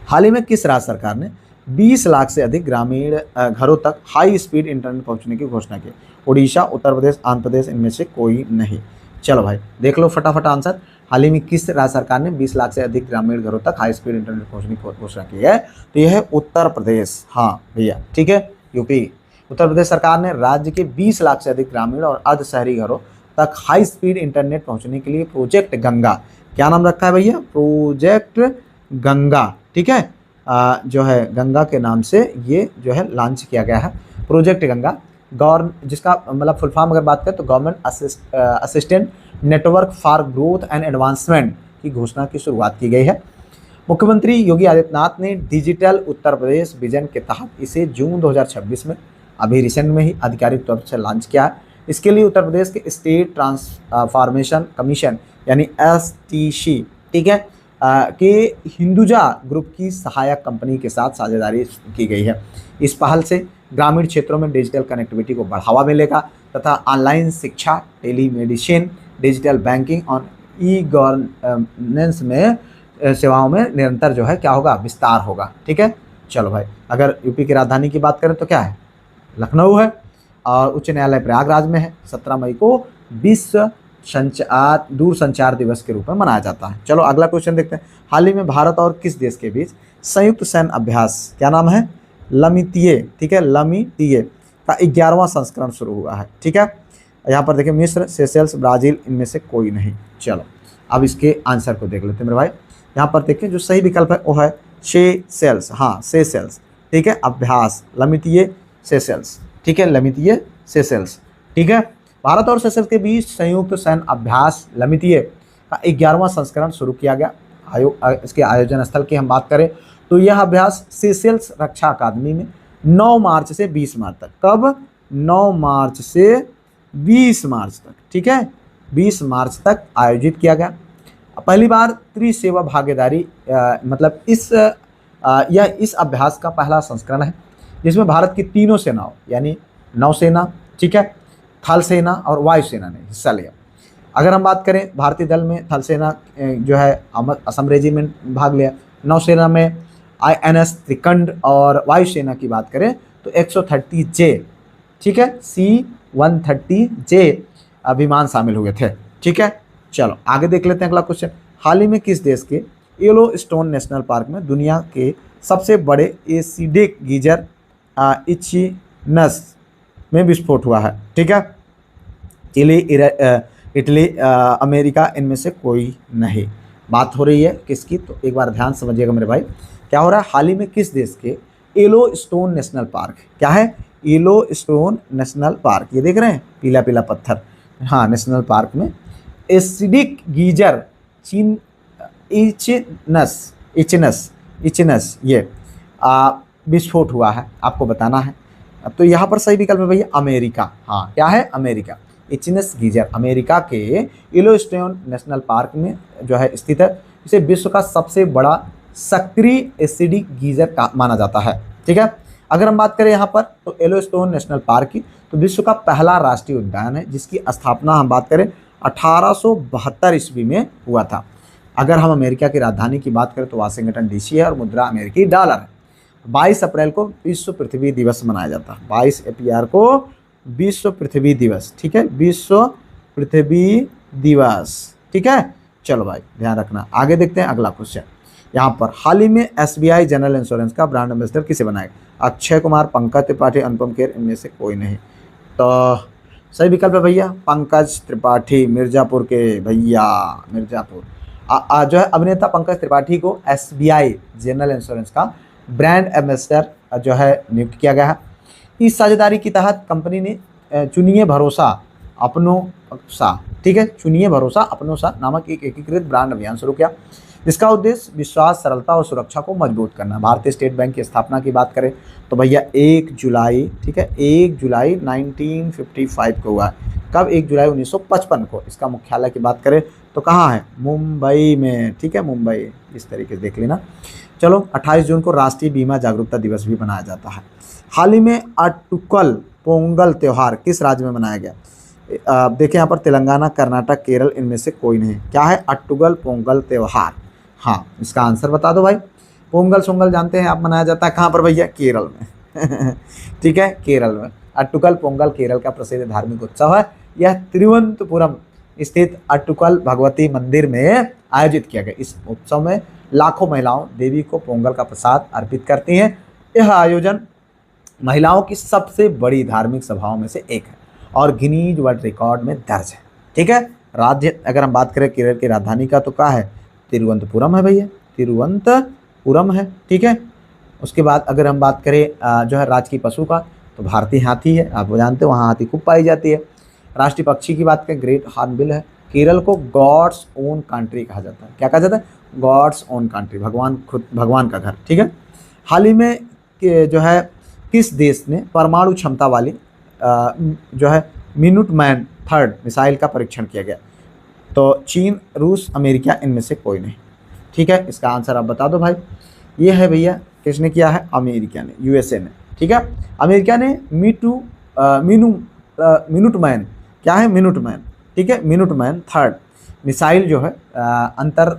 हाल ही में किस राज्य सरकार ने 20 लाख से अधिक ग्रामीण घरों तक हाई स्पीड इंटरनेट पहुंचने की घोषणा की? उड़ीसा, उत्तर प्रदेश, आंध्र प्रदेश, इनमें से कोई नहीं। चलो भाई देख लो फटाफट आंसर। हाल ही में किस राज्य सरकार ने 20 लाख से अधिक ग्रामीण घरों तक हाई स्पीड इंटरनेट पहुंचने की घोषणा की है? तो यह है उत्तर प्रदेश। हाँ भैया, ठीक है, यूपी, उत्तर प्रदेश सरकार ने राज्य के 20 लाख से अधिक ग्रामीण और अर्ध शहरी घरों तक हाई स्पीड इंटरनेट पहुंचने के लिए प्रोजेक्ट गंगा, क्या नाम रखा है भैया? प्रोजेक्ट गंगा। ठीक है, जो है गंगा के नाम से ये जो है लॉन्च किया गया है, प्रोजेक्ट गंगा। जिसका मतलब फुल फॉर्म अगर बात करें तो government assistant network for growth and advancement की घोषणा की शुरुआत की गई है। मुख्यमंत्री योगी आदित्यनाथ ने डिजिटल उत्तर प्रदेश विजन के तहत इसे जून 2026 में अभी रिसेंट में ही आधिकारिक तौर से लॉन्च किया है। इसके लिए उत्तर प्रदेश के स्टेट ट्रांसफॉर्मेशन कमीशन यानी STC, ठीक है, के हिंदुजा ग्रुप की सहायक कंपनी के साथ साझेदारी की गई है। इस पहल से ग्रामीण क्षेत्रों में डिजिटल कनेक्टिविटी को बढ़ावा मिलेगा तथा ऑनलाइन शिक्षा, टेलीमेडिसिन, डिजिटल बैंकिंग और ई-गवर्नेंस में सेवाओं में निरंतर जो है क्या होगा? विस्तार होगा। ठीक है, चलो भाई, अगर यूपी की राजधानी की बात करें तो क्या है? लखनऊ है और उच्च न्यायालय प्रयागराज में है। 17 मई को विश्व दूरसंचार दिवस के रूप में मनाया जाता है। चलो अगला क्वेश्चन देखते हैं। हाल ही में भारत और किस देश के बीच संयुक्त सैन्य अभ्यास, क्या नाम है? लमितिये, ठीक है, लमितिये का 11वां संस्करण शुरू हुआ है। ठीक है, यहाँ पर देखिए मिस्र, सेशेल्स, ब्राज़ील, इनमें से कोई नहीं। चलो अब इसके आंसर को देख लेते हैं मेरे भाई। यहाँ पर देखिए जो सही विकल्प है वो है सेशेल्स। हाँ, सेशेल्स, ठीक है, अभ्यास लमितिये सेशेल्स। ठीक है, लमितिये सेशेल्स। ठीक है, भारत और सेशेल्स के बीच संयुक्त सैन्य अभ्यास लमितिये का 11वां संस्करण शुरू किया गया। इसके आयोजन स्थल की हम बात करें तो यह अभ्यास सीशेल्स रक्षा अकादमी में 9 मार्च से 20 मार्च तक, कब 9 मार्च से 20 मार्च तक, ठीक है, 20 मार्च तक आयोजित किया गया। पहली बार त्रिसेवा भागीदारी मतलब यह इस अभ्यास का पहला संस्करण है जिसमें भारत की तीनों सेनाओं यानी नौसेना, ठीक है, थल सेना और वायुसेना ने हिस्सा लिया। अगर हम बात करें भारतीय दल में थल सेना जो है असम रेजिमेंट भाग लिया, नौसेना में INS त्रिकंड और वायुसेना की बात करें तो 130J, ठीक है, C-130J विमान शामिल हुए थे, ठीक है। चलो आगे देख लेते हैं अगला क्वेश्चन। हाल ही में किस देश के येलोस्टोन नेशनल पार्क में दुनिया के सबसे बड़े एसिडिक गीजर इचिनस में विस्फोट हुआ है, ठीक है। इटली, अमेरिका, इनमें से कोई नहीं। बात हो रही है किसकी, तो एक बार ध्यान समझिएगा मेरे भाई, क्या हो रहा है, हाल ही में किस देश के येलोस्टोन नेशनल पार्क, क्या है, येलोस्टोन नेशनल पार्क, ये देख रहे हैं पीला पीला पत्थर, हाँ, नेशनल पार्क में एसिडिक गीजर इचिनस ये विस्फोट हुआ है, आपको बताना है। तो यहाँ पर सही विकल्प है भैया अमेरिका, हाँ, क्या है, अमेरिका। इचिनस गीजर अमेरिका के येलोस्टोन नेशनल पार्क में जो है स्थित है। इसे विश्व का सबसे बड़ा सक्रिय एसिडिक गीजर का माना जाता है, ठीक है। अगर हम बात करें यहाँ पर तो येलोस्टोन नेशनल पार्क की, तो विश्व का पहला राष्ट्रीय उद्यान है जिसकी स्थापना हम बात करें 1872 ईस्वी में हुआ था। अगर हम अमेरिका की राजधानी की बात करें तो वाशिंगटन DC है और मुद्रा अमेरिकी डॉलर है। 22 अप्रैल को विश्व पृथ्वी दिवस मनाया जाता है, 22 अप्रैल को विश्व पृथ्वी दिवस, ठीक है, विश्व पृथ्वी दिवस, ठीक है। चलो भाई ध्यान रखना। आगे देखते हैं अगला क्वेश्चन। यहाँ पर हाल ही में SBI जनरल इंश्योरेंस का ब्रांड एम्बेसडर किसे बनाया? अक्षय कुमार, पंकज त्रिपाठी, अनुपम खेर, इनमें से कोई नहीं। तो सही विकल्प है भैया पंकज त्रिपाठी, मिर्ज़ापुर के भैया, मिर्ज़ापुर। जो है अभिनेता पंकज त्रिपाठी को SBI जनरल इंश्योरेंस का ब्रांड एम्बेसडर जो है नियुक्त किया गया है। इस साझेदारी के तहत कंपनी ने चुनिए भरोसा अपनों सा, ठीक है, चुनिए भरोसा अपनों सा नामक एक एकीकृत ब्रांड अभियान शुरू किया जिसका उद्देश्य विश्वास, सरलता और सुरक्षा को मजबूत करना। भारतीय स्टेट बैंक की स्थापना की बात करें तो भैया 1 जुलाई, ठीक है, 1 जुलाई 1955 को हुआ है। कब? 1 जुलाई 1955 को। इसका मुख्यालय की बात करें तो कहाँ है? मुंबई में, ठीक है, मुंबई। इस तरीके से देख लेना। चलो 28 जून को राष्ट्रीय बीमा जागरूकता दिवस भी मनाया जाता है। हाल ही में अट्टुकल पोंगल त्यौहार किस राज्य में मनाया गया? देखिए यहाँ पर तेलंगाना, कर्नाटक, केरल, इनमें से कोई नहीं। क्या है? अट्टुकल पोंगल त्यौहार। हाँ, इसका आंसर बता दो भाई। पोंगल सोंगल जानते हैं आप, मनाया जाता है कहाँ पर भैया? केरल में। ठीक है, केरल में। अट्टुकल पोंगल केरल का प्रसिद्ध धार्मिक उत्सव है। यह तिरुवनंतपुरम स्थित अट्टुकल भगवती मंदिर में आयोजित किया गया। इस उत्सव में लाखों महिलाओं देवी को पोंगल का प्रसाद अर्पित करती हैं। यह आयोजन महिलाओं की सबसे बड़ी धार्मिक सभाओं में से एक है और गिनीज वर्ल्ड रिकॉर्ड में दर्ज है। ठीक है, राज्य अगर हम बात करें केरल की राजधानी का तो क्या है? तिरुवनंतपुरम है भैया, तिरुवनंतपुरम है। ठीक है, उसके बाद अगर हम बात करें जो है राजकीय पशु का तो भारतीय हाथी है, आप जानते हो वहाँ हाथी खूब पाई जाती है। राष्ट्रीय पक्षी की बात करें ग्रेट हॉर्नबिल है। केरल को गॉड्स ओन कंट्री कहा जाता है। क्या कहा जाता है? गॉड्स ओन कंट्री, भगवान खुद, भगवान का घर। ठीक है, हाल ही में जो है किस देश ने परमाणु क्षमता वाली जो है मिनुटमैन थर्ड मिसाइल का परीक्षण किया गया? तो चीन, रूस, अमेरिका, इनमें से कोई नहीं। ठीक है, इसका आंसर आप बता दो भाई। ये है भैया, किसने किया है? अमेरिका ने, यूएसए ने। ठीक है, अमेरिका ने मिनुटमैन, क्या है? मिनुटमैन। ठीक है, मिनुटमैन थर्ड मिसाइल जो है अंतर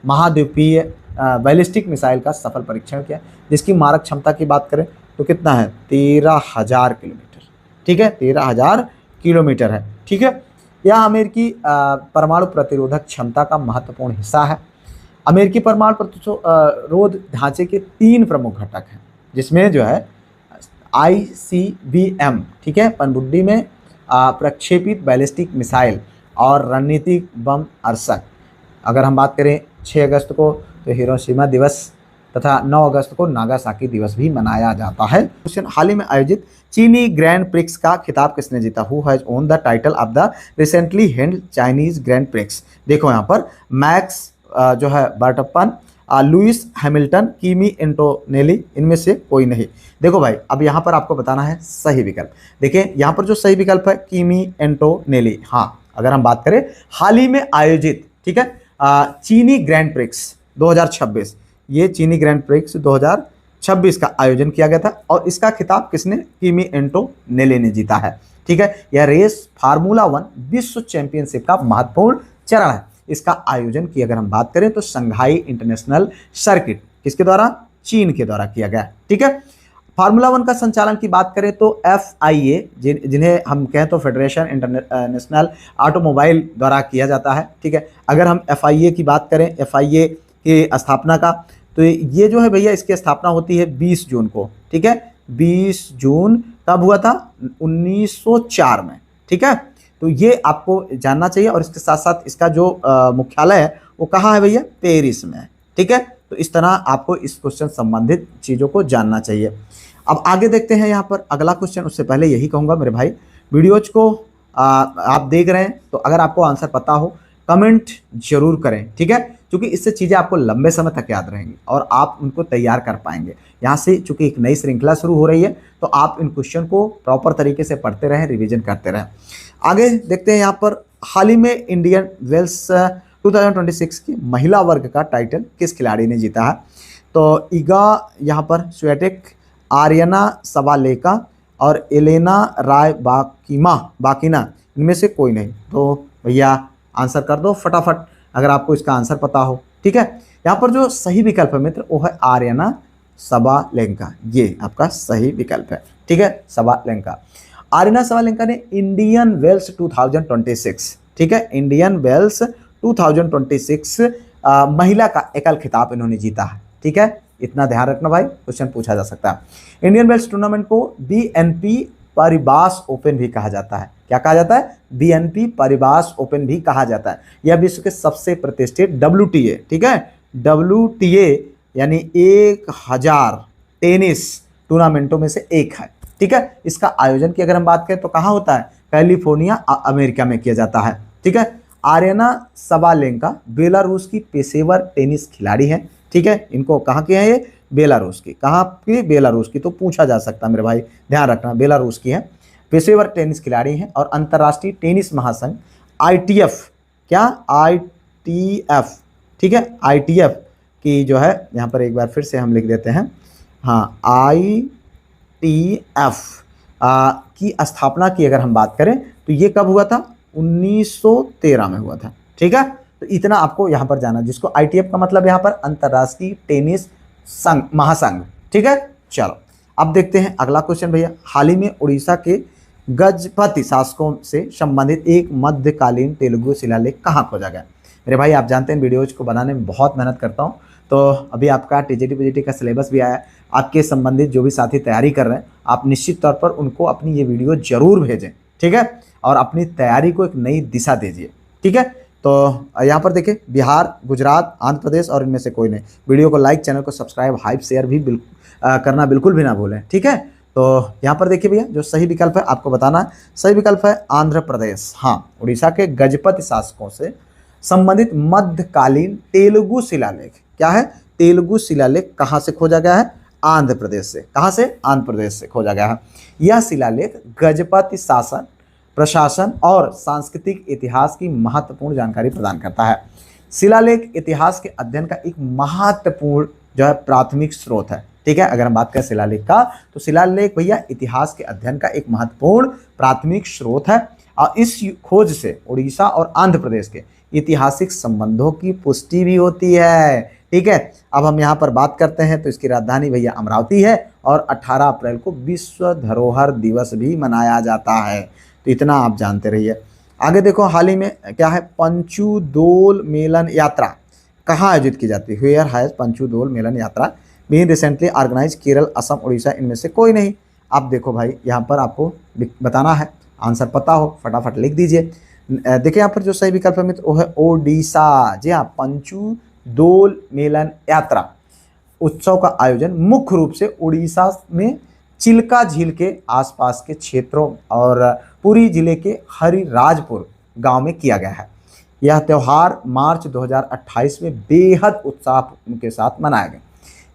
महाद्वीपीय बैलिस्टिक मिसाइल का सफल परीक्षण किया, जिसकी मारक क्षमता की बात करें तो कितना है? 13,000 किलोमीटर। ठीक है, 13,000 किलोमीटर है। ठीक है, यह अमेरिकी परमाणु प्रतिरोधक क्षमता का महत्वपूर्ण हिस्सा है। अमेरिकी परमाणु प्रतिरोध ढांचे के 3 प्रमुख घटक हैं, जिसमें जो है ICBM, ठीक है, पनडुब्बी में प्रक्षेपित बैलिस्टिक मिसाइल और रणनीतिक बम अर्सक। अगर हम बात करें 6 अगस्त को तो हिरोशिमा दिवस तथा 9 अगस्त को नागासाकी दिवस भी मनाया जाता है। क्वेश्चन, हाल ही में आयोजित चीनी ग्रैंड प्रिक्स का खिताब किसने जीता? Who has own the title of the recently held Chinese grand prix? देखो यहाँ पर मैक्स जो है बर्टप्पन, लुइस हैमिल्टन, किमी एंटोनेली, इनमें से कोई नहीं। देखो भाई, अब यहाँ पर आपको बताना है सही विकल्प। देखिए यहाँ पर जो सही विकल्प है किमी एंटोनेली। हाँ, अगर हम बात करें हाल ही में आयोजित, ठीक है, चीनी ग्रैंड प्रिक्स 2026, ये चीनी ग्रैंड प्रिक्स 2026 का आयोजन किया गया था और इसका खिताब किसने, किमी एंटोनेली ने जीता है। ठीक है, यह रेस फार्मूला 1 विश्व चैंपियनशिप का महत्वपूर्ण चरण है। इसका आयोजन की अगर हम बात करें तो शंघाई इंटरनेशनल सर्किट किसके द्वारा, चीन के द्वारा किया गया। ठीक है, फार्मूला 1 का संचालन की बात करें तो FIA, जिन्हें हम कहें तो फेडरेशन इंटरनेशनल ऑटोमोबाइल द्वारा किया जाता है। ठीक है, अगर हम FIA की बात करें, FIA की स्थापना का, तो ये जो है भैया इसकी स्थापना होती है 20 जून को। ठीक है, 20 जून कब हुआ था, 1904 में। ठीक है, तो ये आपको जानना चाहिए और इसके साथ साथ इसका जो मुख्यालय है वो कहाँ है भैया, पेरिस में। ठीक है, तो इस तरह आपको इस क्वेश्चन संबंधित चीज़ों को जानना चाहिए। अब आगे देखते हैं यहाँ पर अगला क्वेश्चन। उससे पहले यही कहूँगा मेरे भाई, वीडियोज को आप देख रहे हैं तो अगर आपको आंसर पता हो कमेंट जरूर करें। ठीक है, क्योंकि इससे चीज़ें आपको लंबे समय तक याद रहेंगी और आप उनको तैयार कर पाएंगे। यहाँ से चूंकि एक नई श्रृंखला शुरू हो रही है तो आप इन क्वेश्चन को प्रॉपर तरीके से पढ़ते रहें, रिवीजन करते रहें। आगे देखते हैं यहाँ पर, हाल ही में इंडियन वेल्स 2026 की महिला वर्ग का टाइटल किस खिलाड़ी ने जीता है। तो इगा यहाँ पर स्वेटेक, आर्यना सवालेका और एलेना राय बाकिना, इनमें से कोई नहीं। तो भैया आंसर कर दो फटाफट अगर आपको इसका आंसर पता हो। ठीक है, यहाँ पर जो सही विकल्प है मित्र वो है आर्यना सबालेंका, ये आपका सही विकल्प है। ठीक है, सबालेंका, आर्यना सबालेंका ने इंडियन वेल्स 2026, ठीक है, इंडियन वेल्स 2026 महिला का एकल खिताब इन्होंने जीता है। ठीक है, इतना ध्यान रखना भाई, क्वेश्चन पूछा जा सकता है। इंडियन वेल्स टूर्नामेंट को BNP पारिबास ओपन भी कहा जाता है। क्या कहा जाता है, BNP पारिबास ओपन भी कहा जाता है। यह विश्व के सबसे प्रतिष्ठित WTA, ठीक है, WTA यानी 1000 टेनिस टूर्नामेंटों में से एक है। ठीक है, इसका आयोजन की अगर हम बात करें तो कहाँ होता है, कैलिफोर्निया अमेरिका में किया जाता है। ठीक है, आर्यना सबालेंका बेलारूस की पेशेवर टेनिस खिलाड़ी हैं। ठीक है, इनको कहाँ के हैं ये, बेलारूस की, कहाँ की, बेलारूस की, तो पूछा जा सकता है मेरे भाई, ध्यान रखना बेलारूस की है, पेशेवर टेनिस खिलाड़ी हैं और अंतर्राष्ट्रीय टेनिस महासंघ ITF, क्या ITF, ठीक है, ITF की जो है, यहाँ पर एक बार फिर से हम लिख देते हैं, हाँ, ITF की स्थापना की अगर हम बात करें तो ये कब हुआ था, 1913 में हुआ था। ठीक है, तो इतना आपको यहाँ पर जाना, जिसको ITF का मतलब यहाँ पर अंतर्राष्ट्रीय टेनिस संघ, महासंघ। ठीक है, चलो अब देखते हैं अगला क्वेश्चन भैया। हाल ही में उड़ीसा के गजपति शासकों से संबंधित एक मध्यकालीन तेलुगु शिलालेख कहाँ खोजा गया। मेरे भाई आप जानते हैं वीडियोज को बनाने में बहुत मेहनत करता हूँ, तो अभी आपका TGT PGT का सिलेबस भी आया है। आपके संबंधित जो भी साथी तैयारी कर रहे हैं आप निश्चित तौर पर उनको अपनी ये वीडियो जरूर भेजें। ठीक है, और अपनी तैयारी को एक नई दिशा दीजिए। ठीक है, तो यहाँ पर देखिए, बिहार, गुजरात, आंध्र प्रदेश और इनमें से कोई नहीं। वीडियो को लाइक, चैनल को सब्सक्राइब, हाइप, शेयर भी करना बिल्कुल भी ना भूलें। ठीक है, तो यहाँ पर देखिए भैया, जो सही विकल्प है आपको बताना है, सही विकल्प है आंध्र प्रदेश। हाँ, उड़ीसा के गजपति शासकों से संबंधित मध्यकालीन तेलुगु शिलालेख, क्या है, तेलुगु शिलालेख कहाँ से खोजा गया है, आंध्र प्रदेश से। कहाँ से, आंध्र प्रदेश से खोजा गया है। यह शिलालेख गजपति शासन, प्रशासन और सांस्कृतिक इतिहास की महत्वपूर्ण जानकारी प्रदान करता है। शिलालेख इतिहास के अध्ययन का एक महत्वपूर्ण जो है प्राथमिक स्रोत है। ठीक है, अगर हम बात करें शिलालेख का, तो शिलालेख भैया इतिहास के अध्ययन का एक महत्वपूर्ण प्राथमिक स्रोत है और इस खोज से उड़ीसा और आंध्र प्रदेश के ऐतिहासिक संबंधों की पुष्टि भी होती है। ठीक है, अब हम यहाँ पर बात करते हैं तो इसकी राजधानी भैया अमरावती है और 18 अप्रैल को विश्व धरोहर दिवस भी मनाया जाता है। तो इतना आप जानते रहिए। आगे देखो, हाल ही में क्या है, पंचुदोल मेलन यात्रा कहाँ आयोजित की जाती है, where has Panchudol Melan yatra been recently organise, Kerala, Assam, Orissa, इनमें से कोई नहीं। अब देखो भाई, यहाँ पर आपको बताना है, आंसर पता हो फटाफट लिख दीजिए। देखिए यहाँ पर जो सही विकल्प है मित्र वो है ओडिशा। जी हाँ, पंचुदोल मेलन यात्रा उत्सव का आयोजन मुख्य रूप से उड़ीसा में चिल्का झील के आसपास के क्षेत्रों और पुरी जिले के हरिराजपुर गांव में किया गया है। यह त्यौहार मार्च 2028 में बेहद उत्साह के साथ मनाया गया।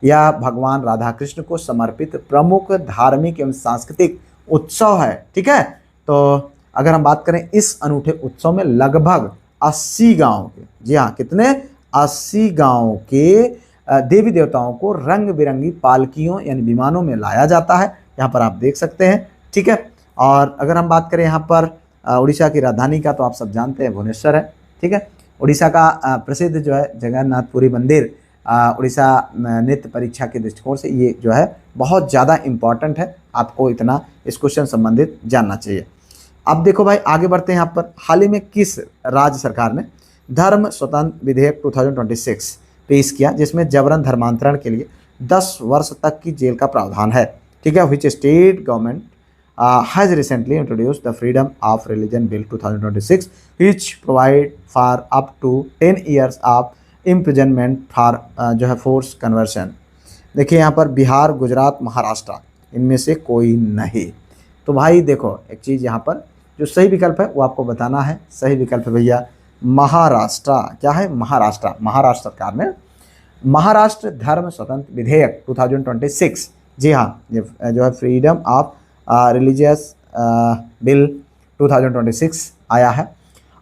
यह भगवान राधा कृष्ण को समर्पित प्रमुख धार्मिक एवं सांस्कृतिक उत्सव है। ठीक है, तो अगर हम बात करें इस अनूठे उत्सव में लगभग 80 गांव के, जी हाँ कितने, 80 गांव के देवी देवताओं को रंग बिरंगी पालकियों यानी विमानों में लाया जाता है। यहाँ पर आप देख सकते हैं। ठीक है, और अगर हम बात करें यहाँ पर उड़ीसा की राजधानी का, तो आप सब जानते हैं भुवनेश्वर है। ठीक है, उड़ीसा का प्रसिद्ध जो है जगन्नाथपुरी मंदिर उड़ीसा नृत्य परीक्षा के दृष्टिकोण से ये जो है बहुत ज़्यादा इम्पॉर्टेंट है। आपको इतना इस क्वेश्चन संबंधित जानना चाहिए। अब देखो भाई आगे बढ़ते हैं। यहाँ पर हाल ही में किस राज्य सरकार ने धर्म स्वतंत्र विधेयक 2026 पेश किया, जिसमें जबरन धर्मांतरण के लिए 10 वर्ष तक की जेल का प्रावधान है। ठीक है, विच state government has recently introduced the Freedom of Religion Bill 2026, which provide for up to 10 years of imprisonment for जो है forced conversion। देखिए यहाँ पर बिहार, गुजरात, महाराष्ट्र, इनमें से कोई नहीं। तो भाई देखो एक चीज़ यहाँ पर जो सही विकल्प है वो आपको बताना है। सही विकल्प है भैया महाराष्ट्र। क्या है? महाराष्ट्र। महाराष्ट्र सरकार ने महाराष्ट्र धर्म स्वतंत्र विधेयक 2026, जी हाँ, ये जो है फ्रीडम ऑफ रिलीजियस बिल 2026 आया है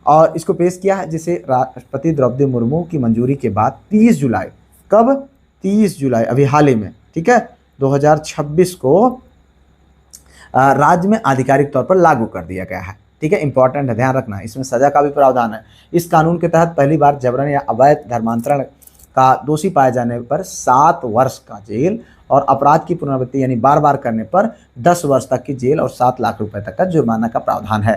और इसको पेश किया है, जिसे राष्ट्रपति द्रौपदी मुर्मू की मंजूरी के बाद 30 जुलाई, कब? 30 जुलाई अभी हाल ही में, ठीक है, 2026 को राज्य में आधिकारिक तौर पर लागू कर दिया गया है। ठीक है, इंपॉर्टेंट है, ध्यान रखना। इसमें सजा का भी प्रावधान है। इस कानून के तहत पहली बार जबरन या अवैध धर्मांतरण का दोषी पाए जाने पर 7 वर्ष का जेल और अपराध की पुनरावृत्ति यानी बार बार करने पर 10 वर्ष तक की जेल और 7 लाख रुपए तक का जुर्माना का प्रावधान है।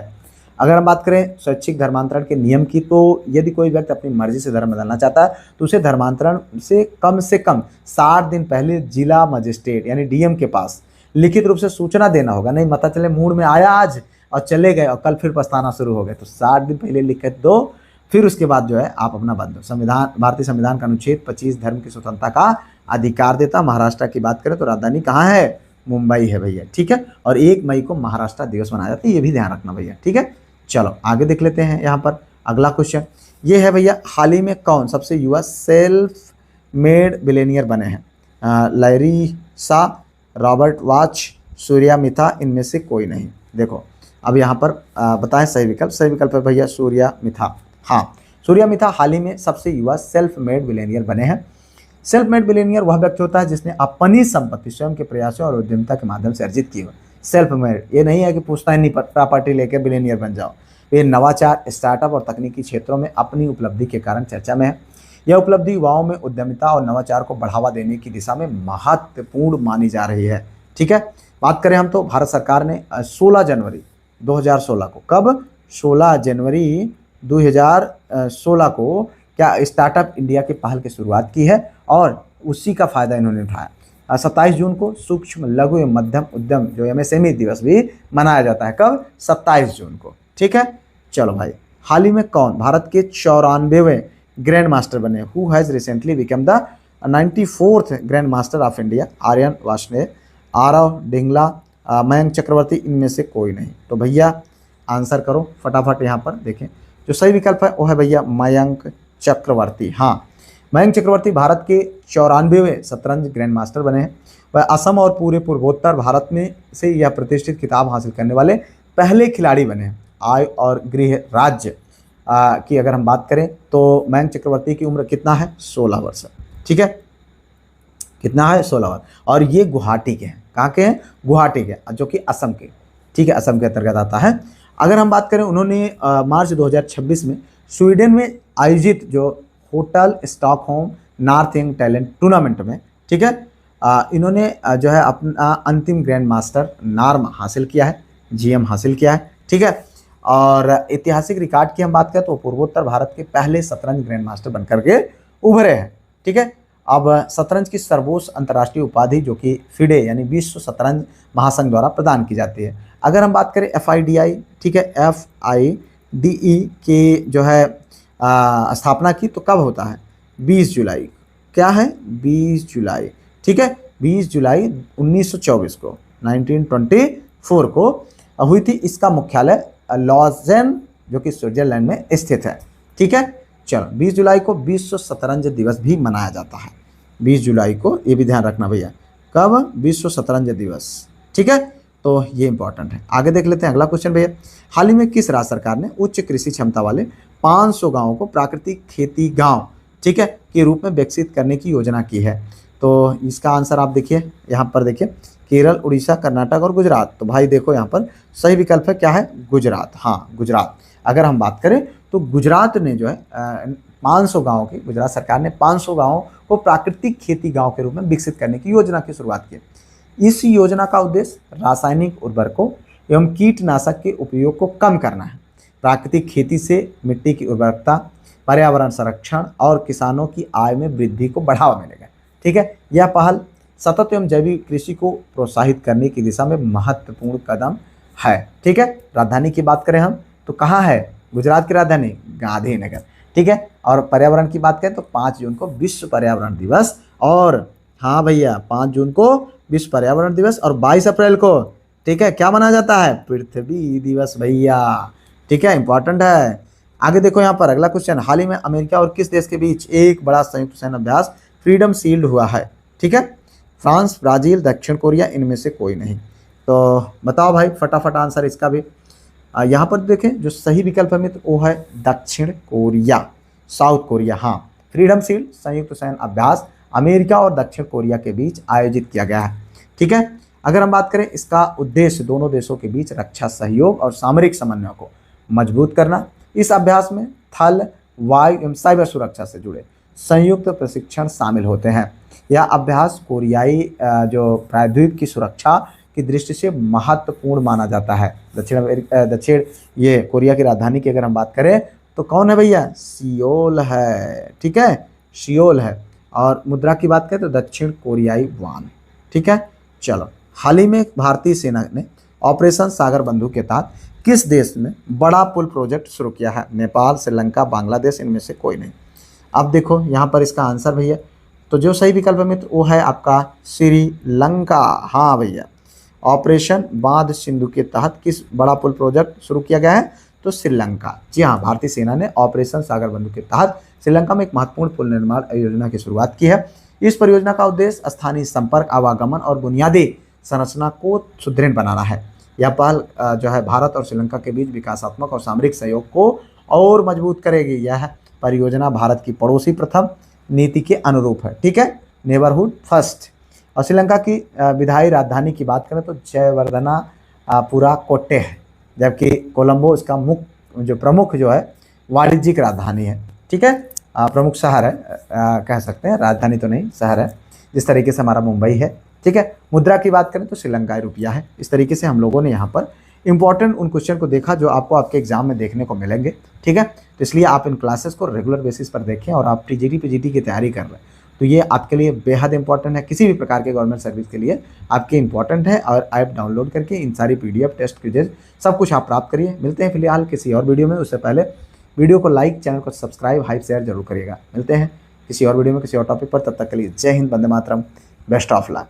अगर हम बात करें स्वैच्छिक धर्मांतरण के नियम की, तो यदि कोई व्यक्ति अपनी मर्जी से धर्म बदलना चाहता है तो उसे धर्मांतरण से कम 60 दिन पहले जिला मजिस्ट्रेट यानी डीएम के पास लिखित रूप से सूचना देना होगा। नहीं पता चले मूड में आया आज और चले गए और कल फिर पछताना शुरू हो गए, तो 60 दिन पहले लिख दो, फिर उसके बाद जो है आप अपना बदलो। संविधान, भारतीय संविधान का अनुच्छेद 25 धर्म की स्वतंत्रता का अधिकार देता। महाराष्ट्र की बात करें तो राजधानी कहाँ है? मुंबई है भैया। ठीक है, और 1 मई को महाराष्ट्र दिवस मनाया जाता है, ये भी ध्यान रखना भैया। ठीक है, चलो आगे देख लेते हैं। यहाँ पर अगला क्वेश्चन ये है भैया, हाल ही में कौन सबसे युवा सेल्फ मेड बिलियनियर बने हैं? लैरी सा, रॉबर्ट वाच, सूर्या मिथा, इनमें से कोई नहीं। देखो अब यहाँ पर बताएं सही विकल्प। सही विकल्प है भैया सूर्या मिथा। हाँ, सूर्या मिथा हाल ही में सबसे युवा सेल्फ मेड बिलियनियर बने हैं। सेल्फ मेड बिलियनियर वह व्यक्ति होता है जिसने अपनी संपत्ति स्वयं के प्रयासों और उद्यमिता के माध्यम से अर्जित की हो। सेल्फ मेड ये नहीं है कि पुश्तैनी प्रॉपर्टी लेकर बिलियनियर बन जाओ। ये नवाचार, स्टार्टअप और तकनीकी क्षेत्रों में अपनी उपलब्धि के कारण चर्चा में है। यह उपलब्धि युवाओं में उद्यमिता और नवाचार को बढ़ावा देने की दिशा में महत्वपूर्ण मानी जा रही है। ठीक है, बात करें हम तो भारत सरकार ने 16 जनवरी 2016 को, कब? 16 जनवरी 2016 को क्या स्टार्टअप इंडिया की पहल की शुरुआत की है और उसी का फायदा इन्होंने उठाया। 27 जून को सूक्ष्म लघु एवं मध्यम उद्यम जो एमएसएमई दिवस भी मनाया जाता है, कब? 27 जून को। ठीक है, चलो भाई हाल ही में कौन भारत के 94वें ग्रैंड मास्टर बने? Who has recently become the 94th grand master of India? Aryan Varshney, Aarav Dingla, Mayank Chakraborty, इनमें से कोई नहीं। तो भैया आंसर करो फटाफट। यहाँ पर देखें जो सही विकल्प है वो है भैया मयंक चक्रवर्ती। हाँ, मयंक चक्रवर्ती भारत के 94वें शतरंज ग्रैंड मास्टर बने हैं। वह असम और पूरे पूर्वोत्तर भारत में से यह प्रतिष्ठित खिताब हासिल करने वाले पहले खिलाड़ी बने हैं। आय और गृह राज्य की अगर हम बात करें तो मयंक चक्रवर्ती की उम्र कितना है? 16 वर्ष। ठीक है, कितना है? 16 वर्ष। और ये गुवाहाटी के हैं। कहाँ के हैं? गुवाहाटी के, जो कि असम के। ठीक है, असम के अंतर्गत आता है। अगर हम बात करें उन्होंने मार्च 2026 में स्वीडन में आयोजित जो hotel Stockholm north young talent tournament में, ठीक है, इन्होंने जो है अपना अंतिम ग्रैंड मास्टर नॉर्म हासिल किया है, जीएम हासिल किया है। ठीक है, और ऐतिहासिक रिकॉर्ड की हम बात करें तो पूर्वोत्तर भारत के पहले शतरंज ग्रैंड मास्टर बनकर के उभरे हैं। ठीक है, अब शतरंज की सर्वोच्च अंतर्राष्ट्रीय उपाधि जो कि फिडे यानी विश्व शतरंज महासंघ द्वारा प्रदान की जाती है। अगर हम बात करें FIDE, ठीक है, FIDE के जो है स्थापना की तो कब होता है? 20 जुलाई। क्या है? 20 जुलाई। ठीक है, 20 जुलाई 1924 को, 1924 को हुई थी। इसका मुख्यालय लॉजेन जो कि स्विट्जरलैंड में स्थित है। ठीक है। चलो 20 जुलाई को विश्व शतरंज दिवस भी मनाया जाता है। 20 जुलाई को, ये भी ध्यान रखना भैया, कब? विश्व शतरंज दिवस, ठीक है। तो ये इंपॉर्टेंट है। आगे देख लेते हैं अगला क्वेश्चन भैया। हाल ही में किस राज्य सरकार ने उच्च कृषि क्षमता वाले 500 गांवों को प्राकृतिक खेती गांव, ठीक है, के रूप में विकसित करने की योजना की है? तो इसका आंसर आप देखिए, यहाँ पर देखिए, केरल, उड़ीसा, कर्नाटक और गुजरात। तो भाई देखो यहाँ पर सही विकल्प है, क्या है? गुजरात। हाँ, गुजरात। अगर हम बात करें तो गुजरात ने जो है 500 गाँव की, गुजरात सरकार ने 500 गाँवों को प्राकृतिक खेती गाँव के रूप में विकसित करने की योजना की शुरुआत की। इस योजना का उद्देश्य रासायनिक उर्वरकों एवं कीटनाशक के उपयोग को कम करना है। प्राकृतिक खेती से मिट्टी की उर्वरकता, पर्यावरण संरक्षण और किसानों की आय में वृद्धि को बढ़ावा मिलेगा, ठीक है। यह पहल सतत एवं जैविक कृषि को प्रोत्साहित करने की दिशा में महत्वपूर्ण कदम है, ठीक है। राजधानी की बात करें हम तो कहाँ है गुजरात की राजधानी? गांधीनगर, ठीक है। और पर्यावरण की बात करें तो 5 जून को विश्व पर्यावरण दिवस, और हाँ भैया 5 जून को विश्व पर्यावरण दिवस, और 22 अप्रैल को, ठीक है, क्या मनाया जाता है? पृथ्वी दिवस भैया, ठीक है, इंपॉर्टेंट है। आगे देखो यहाँ पर अगला क्वेश्चन। हाल ही में अमेरिका और किस देश के बीच एक बड़ा संयुक्त सैन्य अभ्यास फ्रीडम शील्ड हुआ है? ठीक है, फ्रांस, ब्राजील, दक्षिण कोरिया, इनमें से कोई नहीं। तो बताओ भाई फटाफट आंसर इसका भी। यहाँ पर देखें जो सही विकल्प है मित्र वो है दक्षिण कोरिया, साउथ कोरिया। हाँ, फ्रीडम शील्ड संयुक्त सैन्य अभ्यास अमेरिका और दक्षिण कोरिया के बीच आयोजित किया गया है, ठीक है। अगर हम बात करें इसका उद्देश्य दोनों देशों के बीच रक्षा सहयोग और सामरिक समन्वय को मजबूत करना। इस अभ्यास में थल, वायु एवं साइबर सुरक्षा से जुड़े संयुक्त प्रशिक्षण शामिल होते हैं। यह अभ्यास कोरियाई जो प्रायद्वीप की सुरक्षा की दृष्टि से महत्वपूर्ण माना जाता है। दक्षिण ये कोरिया की राजधानी की अगर हम बात करें तो कौन है भैया? सियोल है, ठीक है, सियोल है। और मुद्रा की बात करें तो दक्षिण कोरियाई वान, ठीक है। चलो, हाल ही में भारतीय सेना ने ऑपरेशन सागर बंधु के तहत किस देश में बड़ा पुल प्रोजेक्ट शुरू किया है? नेपाल, श्रीलंका, बांग्लादेश, इनमें से कोई नहीं। अब देखो यहाँ पर इसका आंसर भैया, तो जो सही विकल्प है मित्र वो है आपका श्रीलंका। हाँ भैया, ऑपरेशन बांध सिंधु के तहत किस बड़ा पुल प्रोजेक्ट शुरू किया गया है? तो श्रीलंका। जी हाँ, भारतीय सेना ने ऑपरेशन सागर बंधु के तहत श्रीलंका में एक महत्वपूर्ण पुल निर्माण योजना की शुरुआत की है। इस परियोजना का उद्देश्य स्थानीय संपर्क, आवागमन और बुनियादी संरचना को सुदृढ़ बनाना है। यह पहल जो है भारत और श्रीलंका के बीच विकासात्मक और सामरिक सहयोग को और मजबूत करेगी। यह परियोजना भारत की पड़ोसी प्रथम नीति के अनुरूप है, ठीक है, नेबरहुड फर्स्ट। और श्रीलंका की विधायी राजधानी की बात करें तो जयवर्धनापुरा कोट्टे है, जबकि कोलंबो इसका प्रमुख जो है वाणिज्यिक राजधानी है, ठीक है, प्रमुख शहर है, कह सकते हैं, राजधानी तो नहीं, शहर है, जिस तरीके से हमारा मुंबई है, ठीक है। मुद्रा की बात करें तो श्रीलंकाई रुपया है। इस तरीके से हम लोगों ने यहाँ पर इंपॉर्टेंट उन क्वेश्चन को देखा जो आपको आपके एग्जाम में देखने को मिलेंगे, ठीक है। तो इसलिए आप इन क्लासेस को रेगुलर बेसिस पर देखें और आप टीजीटी पीजीटी की तैयारी कर रहे हैं तो ये आपके लिए बेहद इंपॉर्टेंट है। किसी भी प्रकार के गवर्नमेंट सर्विस के लिए आपके इंपॉर्टेंट है, और ऐप डाउनलोड करके इन सारी PDF, टेस्ट क्विजेज सब कुछ आप प्राप्त करिए। मिलते हैं फिलहाल किसी और वीडियो में, उससे पहले वीडियो को लाइक, चैनल को सब्सक्राइब, हाइप, शेयर जरूर करिएगा। मिलते हैं किसी और वीडियो में किसी और टॉपिक पर, तब तक के लिए जय Hind, Vande Mataram, best of luck.